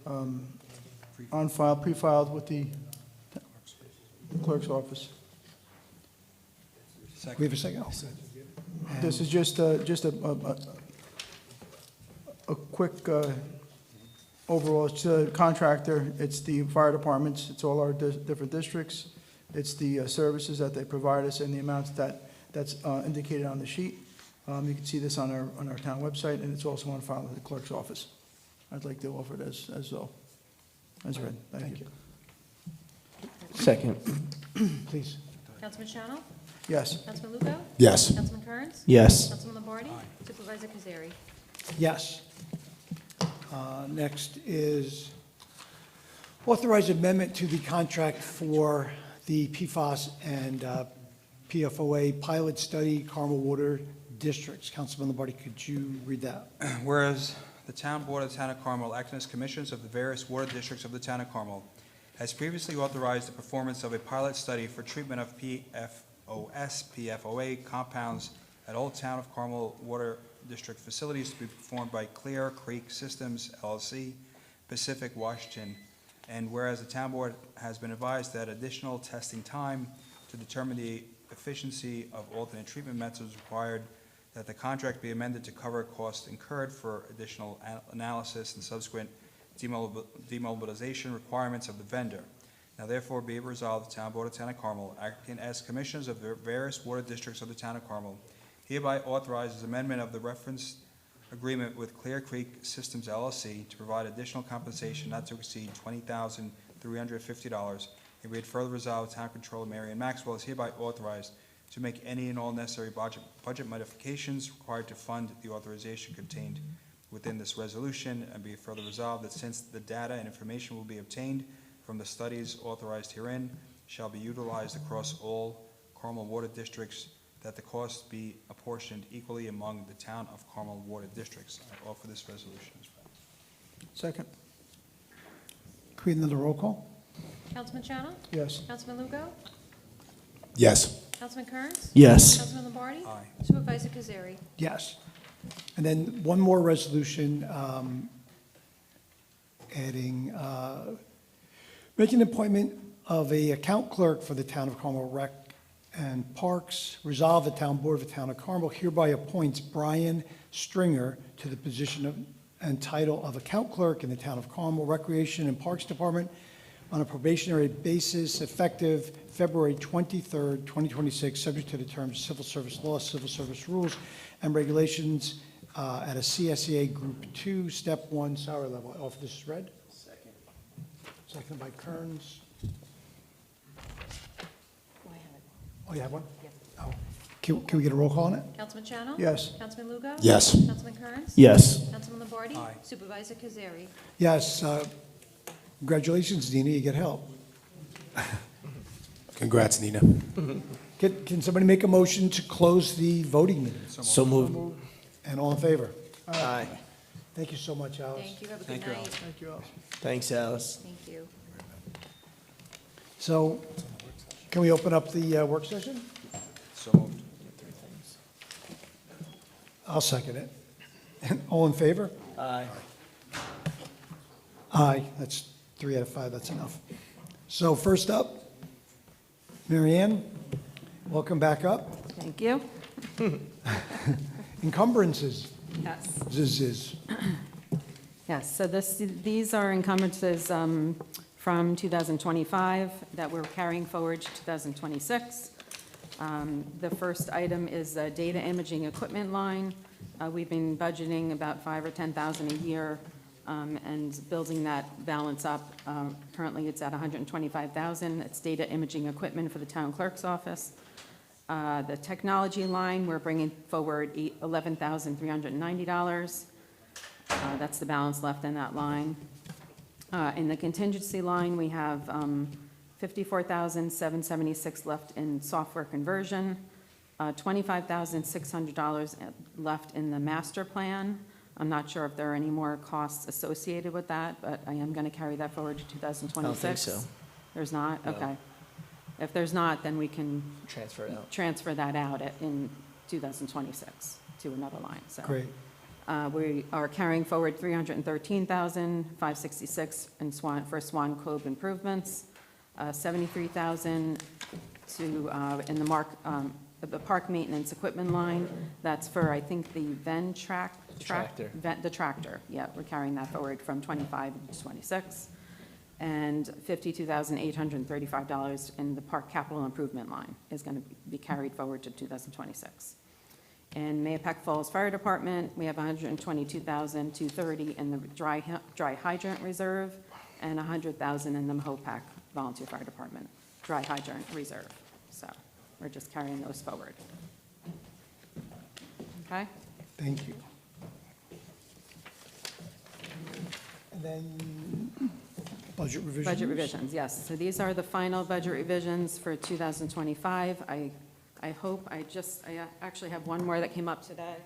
on file, pre-filed with the clerk's office. We have a second? This is just a quick overall, it's a contractor, it's the fire departments, it's all our different districts, it's the services that they provide us and the amounts that's indicated on the sheet. You can see this on our town website, and it's also on file at the clerk's office. I'd like to offer it as read. Thank you. Second. Please. Councilman Schanil? Yes. Councilman Lugo? Yes. Councilman Kearns? Yes. Councilman Lombardi? Supervisor Cazzari? Yes. Next is authorized amendment to the contract for the PFAS and PFOA pilot study, Carmel Water Districts. Councilman Lombardi, could you read that? Whereas the Town Board of the Town of Carmel, acting as commissioners of the various water districts of the Town of Carmel, has previously authorized the performance of a pilot study for treatment of PFOS, PFOA compounds at all Town of Carmel Water District facilities to be performed by Clear Creek Systems LLC, Pacific, Washington. And whereas the town board has been advised that additional testing time to determine the efficiency of alternate treatment methods required, that the contract be amended to cover costs incurred for additional analysis and subsequent demobilization requirements of the vendor. Now therefore be it resolved, the Town Board of the Town of Carmel, acting as commissioners of the various water districts of the Town of Carmel, hereby authorizes amendment of the reference agreement with Clear Creek Systems LLC to provide additional compensation not to exceed $20,350. And be it further resolved, Town Controller Marion Maxwell is hereby authorized to make any and all necessary budget modifications required to fund the authorization contained within this resolution. And be it further resolved that since the data and information will be obtained from the studies authorized herein shall be utilized across all Carmel water districts, that the costs be apportioned equally among the Town of Carmel water districts. I offer this resolution as well. Second. Can we have another roll call? Councilman Schanil? Yes. Councilman Lugo? Yes. Councilman Kearns? Yes. Councilman Lombardi? Aye. Supervisor Kazari? Yes. And then one more resolution, adding, making an appointment of a account clerk for the Town of Carmel Rec and Parks. Resolve the Town Board of the Town of Carmel hereby appoints Brian Stringer to the position of and title of account clerk in the Town of Carmel Recreation and Parks Department on a probationary basis effective February 23rd, 2026, subject to the terms of civil service law, civil service rules, and regulations at a CSEA Group 2, Step 1 salary level. I offer this as read. Second. Second by Kearns. Oh, you have one? Oh. Can we get a roll call on it? Councilman Schanil? Yes. Councilman Lugo? Yes. Councilman Kearns? Yes. Councilman Lombardi? Aye. Supervisor Kazari? Yes. Congratulations, Dina, you get help. Congrats, Nina. Can somebody make a motion to close the voting meeting? So moved. And all in favor? Aye. Thank you so much, Alice. Thank you, have a Thank good you, night. Thank you, Alice. Thanks, Alice. Thank you. So, can we open up the work session? So moved. I'll second it. And all in favor? Aye. Aye, that's 3 out of 5, that's enough. So first up, Mary Ann, welcome back up. Thank you. Encumbrances. Yes. Ziz. Yes, so these are encumbrances from 2025 that we're carrying forward to 2026. The first item is a data imaging equipment line. We've been budgeting about $5,000 or $10,000 a year and building that balance up. Currently, it's at $125,000. It's data imaging equipment for the town clerk's office. The technology line, we're bringing forward $11,390. That's the balance left in that line. In the contingency line, we have $54,776 left in software conversion, $25,600 left in the master plan. I'm not sure if there are any more costs associated with that, but I am going to carry that forward to 2026. I don't think so. There's not? No. Okay. If there's not, then we can Transfer it out. transfer that out in 2026 to another line, so. Great. We are carrying forward $313,566 in for Swan Cove improvements, $73,000 in the park maintenance equipment line. That's for, I think, the Tractor. The tractor, yeah, we're carrying that forward from 25 to 26. And $52,835 in the park capital improvement line is going to be carried forward to 2026. In Mahopac Falls Fire Department, we have $122,230 in the dry hydrant reserve and $100,000 in the Mahopac Volunteer Fire Department dry hydrant reserve. So we're just carrying those forward. Okay? Thank you. And then budget revisions? Budget revisions, yes. So these are the final budget revisions for 2025. I hope, I actually have one more that came up today.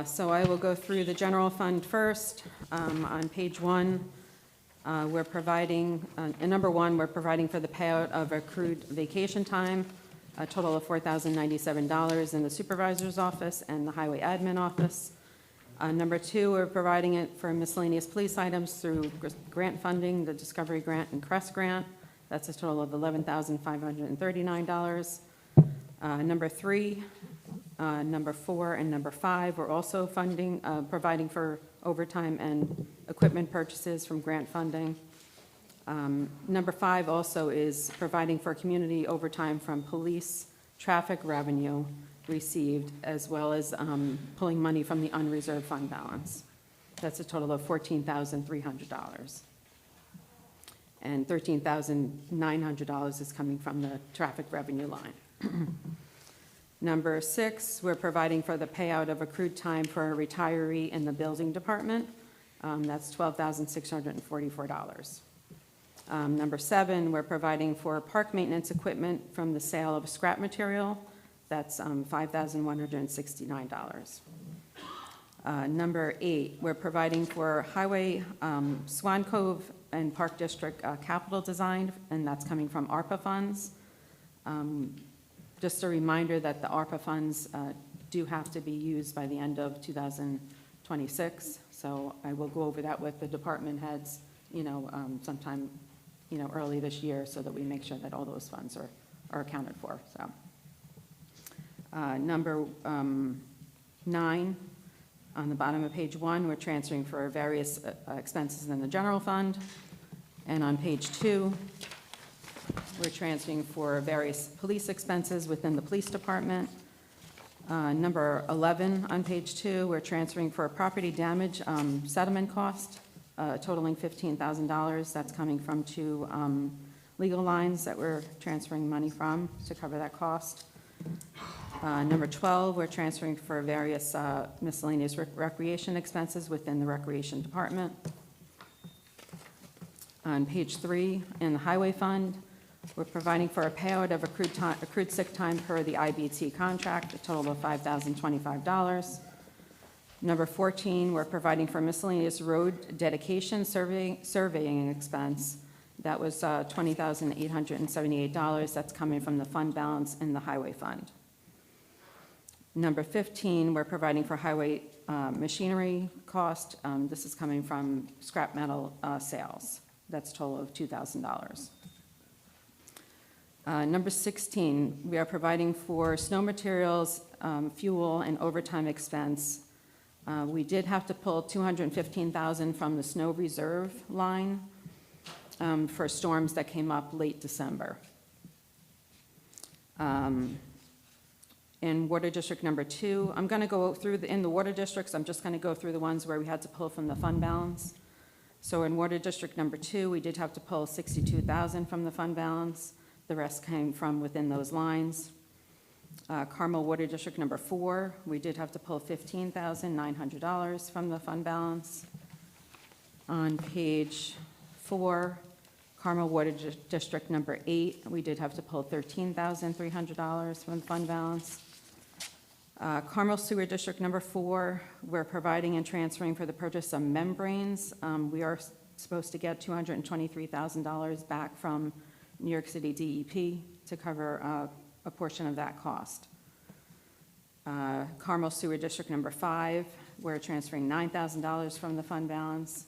So I will go through the general fund first. On page 1, we're providing, in number 1, we're providing for the payout of accrued vacation time, a total of $4,097 in the supervisor's office and the highway admin office. Number 2, we're providing it for miscellaneous police items through grant funding, the Discovery Grant and Crest Grant. That's a total of $11,539. Number 3, number 4, and number 5, we're also funding, providing for overtime and equipment purchases from grant funding. Number 5 also is providing for community overtime from police traffic revenue received, as well as pulling money from the unreserved fund balance. That's a total of $14,300. And $13,900 is coming from the traffic revenue line. Number 6, we're providing for the payout of accrued time for a retiree in the building department. That's $12,644. Number 7, we're providing for park maintenance equipment from the sale of scrap material. That's $5,169. Number 8, we're providing for Highway Swan Cove and Park District capital design, and that's coming from ARPA funds. Just a reminder that the ARPA funds do have to be used by the end of 2026, so I will go over that with the department heads, sometime, early this year, so that we make sure that all those funds are accounted for, so. Number 9, on the bottom of page 1, we're transferring for various expenses in the general fund. And on page 2, we're transferring for various police expenses within the police department. Number 11 on page 2, we're transferring for a property damage settlement cost totaling $15,000. That's coming from 2 legal lines that we're transferring money from to cover that cost. Number 12, we're transferring for various miscellaneous recreation expenses within the Recreation Department. On page 3, in the Highway Fund, we're providing for a payout of accrued sick time per the IBT contract, a total of $5,025. Number 14, we're providing for miscellaneous road dedication surveying expense. That was $20,878. That's coming from the fund balance in the Highway Fund. Number 15, we're providing for highway machinery cost. This is coming from scrap metal sales. That's a total of $2,000. Number 16, we are providing for snow materials, fuel, and overtime expense. We did have to pull $215,000 from the snow reserve line for storms that came up late December. In Water District number 2, I'm going to go through, in the water districts, I'm just going to go through the ones where we had to pull from the fund balance. So in Water District number 2, we did have to pull $62,000 from the fund balance. The rest came from within those lines. Carmel Water District number 4, we did have to pull $15,900 from the fund balance. On page 4, Carmel Water District number 8, we did have to pull $13,300 from the fund balance. Carmel Sewer District number 4, we're providing and transferring for the purchase of membranes. We are supposed to get $223,000 back from New York City DEP to cover a portion of that cost. Carmel Sewer District number 5, we're transferring $9,000 from the fund balance.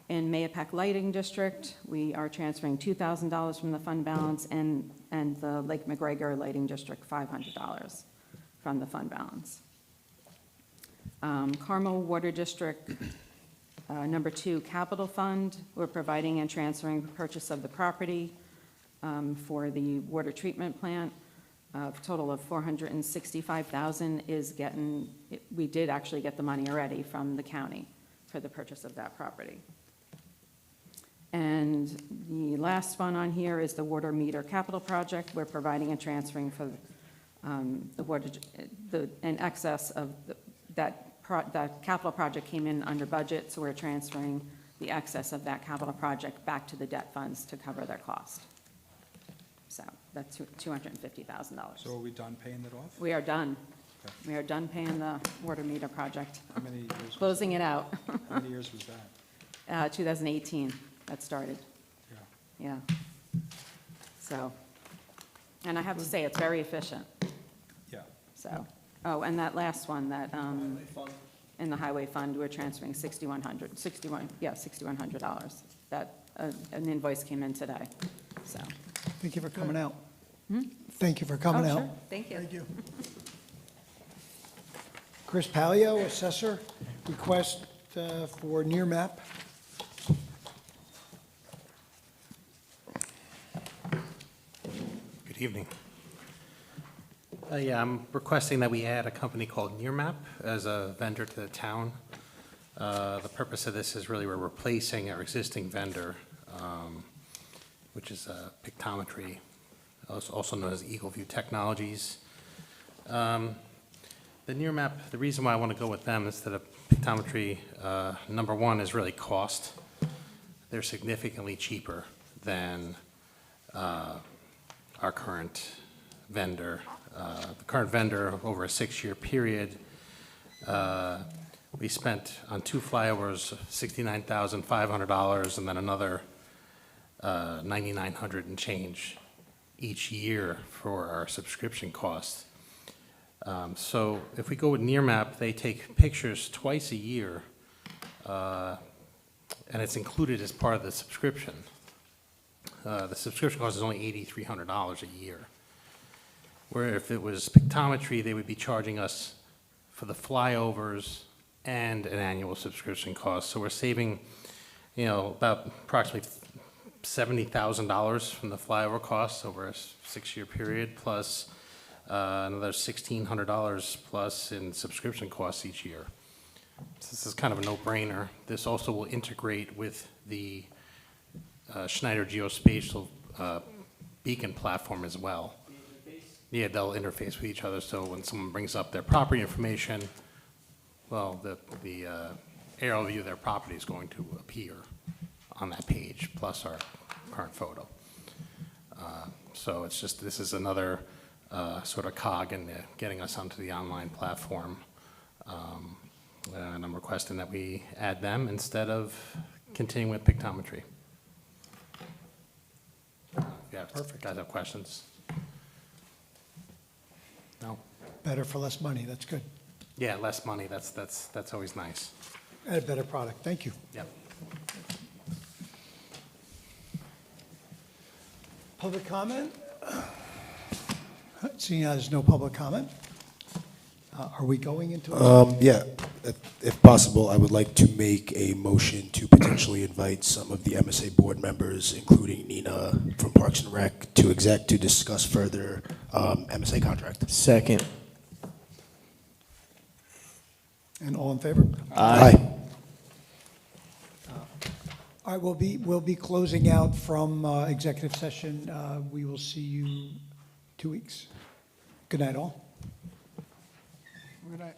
In Mahopac Lighting District, we are transferring $2,000 from the fund balance, and the Lake McGregor Lighting District, $500 from the fund balance. Carmel Water District number 2, Capital Fund, we're providing and transferring the purchase of the property for the water treatment plant. A total of $465,000 is getting, we did actually get the money already from the county for the purchase of that property. And the last one on here is the water meter capital project. We're providing and transferring for the water, in excess of that capital project came in under budget, so we're transferring the excess of that capital project back to the debt funds to cover their cost. So that's $250,000. So are we done paying it off? We are done. We are done paying the water meter project, How many years? closing it out. How many years was that? 2018, that started, yeah. So, and I have to say, it's very efficient, Yeah. so. Oh, and that last one, that, in the highway fund, we're transferring $6,100. That, an invoice came in today, so. Thank you for coming out. Thank you for coming Oh, out. sure. Thank you. Thank you. Chris Palio, assessor, request for near map. Good evening. Yeah, I'm requesting that we add a company called Nearmap as a vendor to the town. The purpose of this is really we're replacing our existing vendor, which is Pictometry, also known as Eagle View Technologies. The Nearmap, the reason why I want to go with them instead of Pictometry, number one is really cost. They're significantly cheaper than our current vendor. The current vendor, over a 6-year period, we spent on 2 flyovers $69,500 and then another $9,900 and change each year for our subscription costs. So if we go with Nearmap, they take pictures twice a year, and it's included as part of the subscription. The subscription cost is only $8,300 a year. Where if it was Pictometry, they would be charging us for the flyovers and an annual subscription cost. So we're saving, about approximately $70,000 from the flyover costs over a 6-year period, plus another $1,600 plus in subscription costs each year. So this is kind of a no-brainer. This also will integrate with the Schneider Geospatial beacon platform as well. Yeah, they'll interface with each other, so when someone brings up their property information, well, the aerial view of their property is going to appear on that page, plus our current photo. So it's just, this is another sort of cog in getting us onto the online platform. And I'm requesting that we add them instead of continuing with Pictometry. Yeah, perfect. Guys have questions? No? Better for less money, that's good. Yeah, less money, that's always nice. And a better product, thank you. Yep. Public comment? Seeing as there's no public comment, are we going into? Yeah, if possible, I would like to make a motion to potentially invite some of the MSA board members, including Nina from Parks and Rec, to exec to discuss further MSA contract. Second. And all in favor? Aye. All right, we'll be closing out from executive session. We will see you 2 weeks. Good night, all. Good night.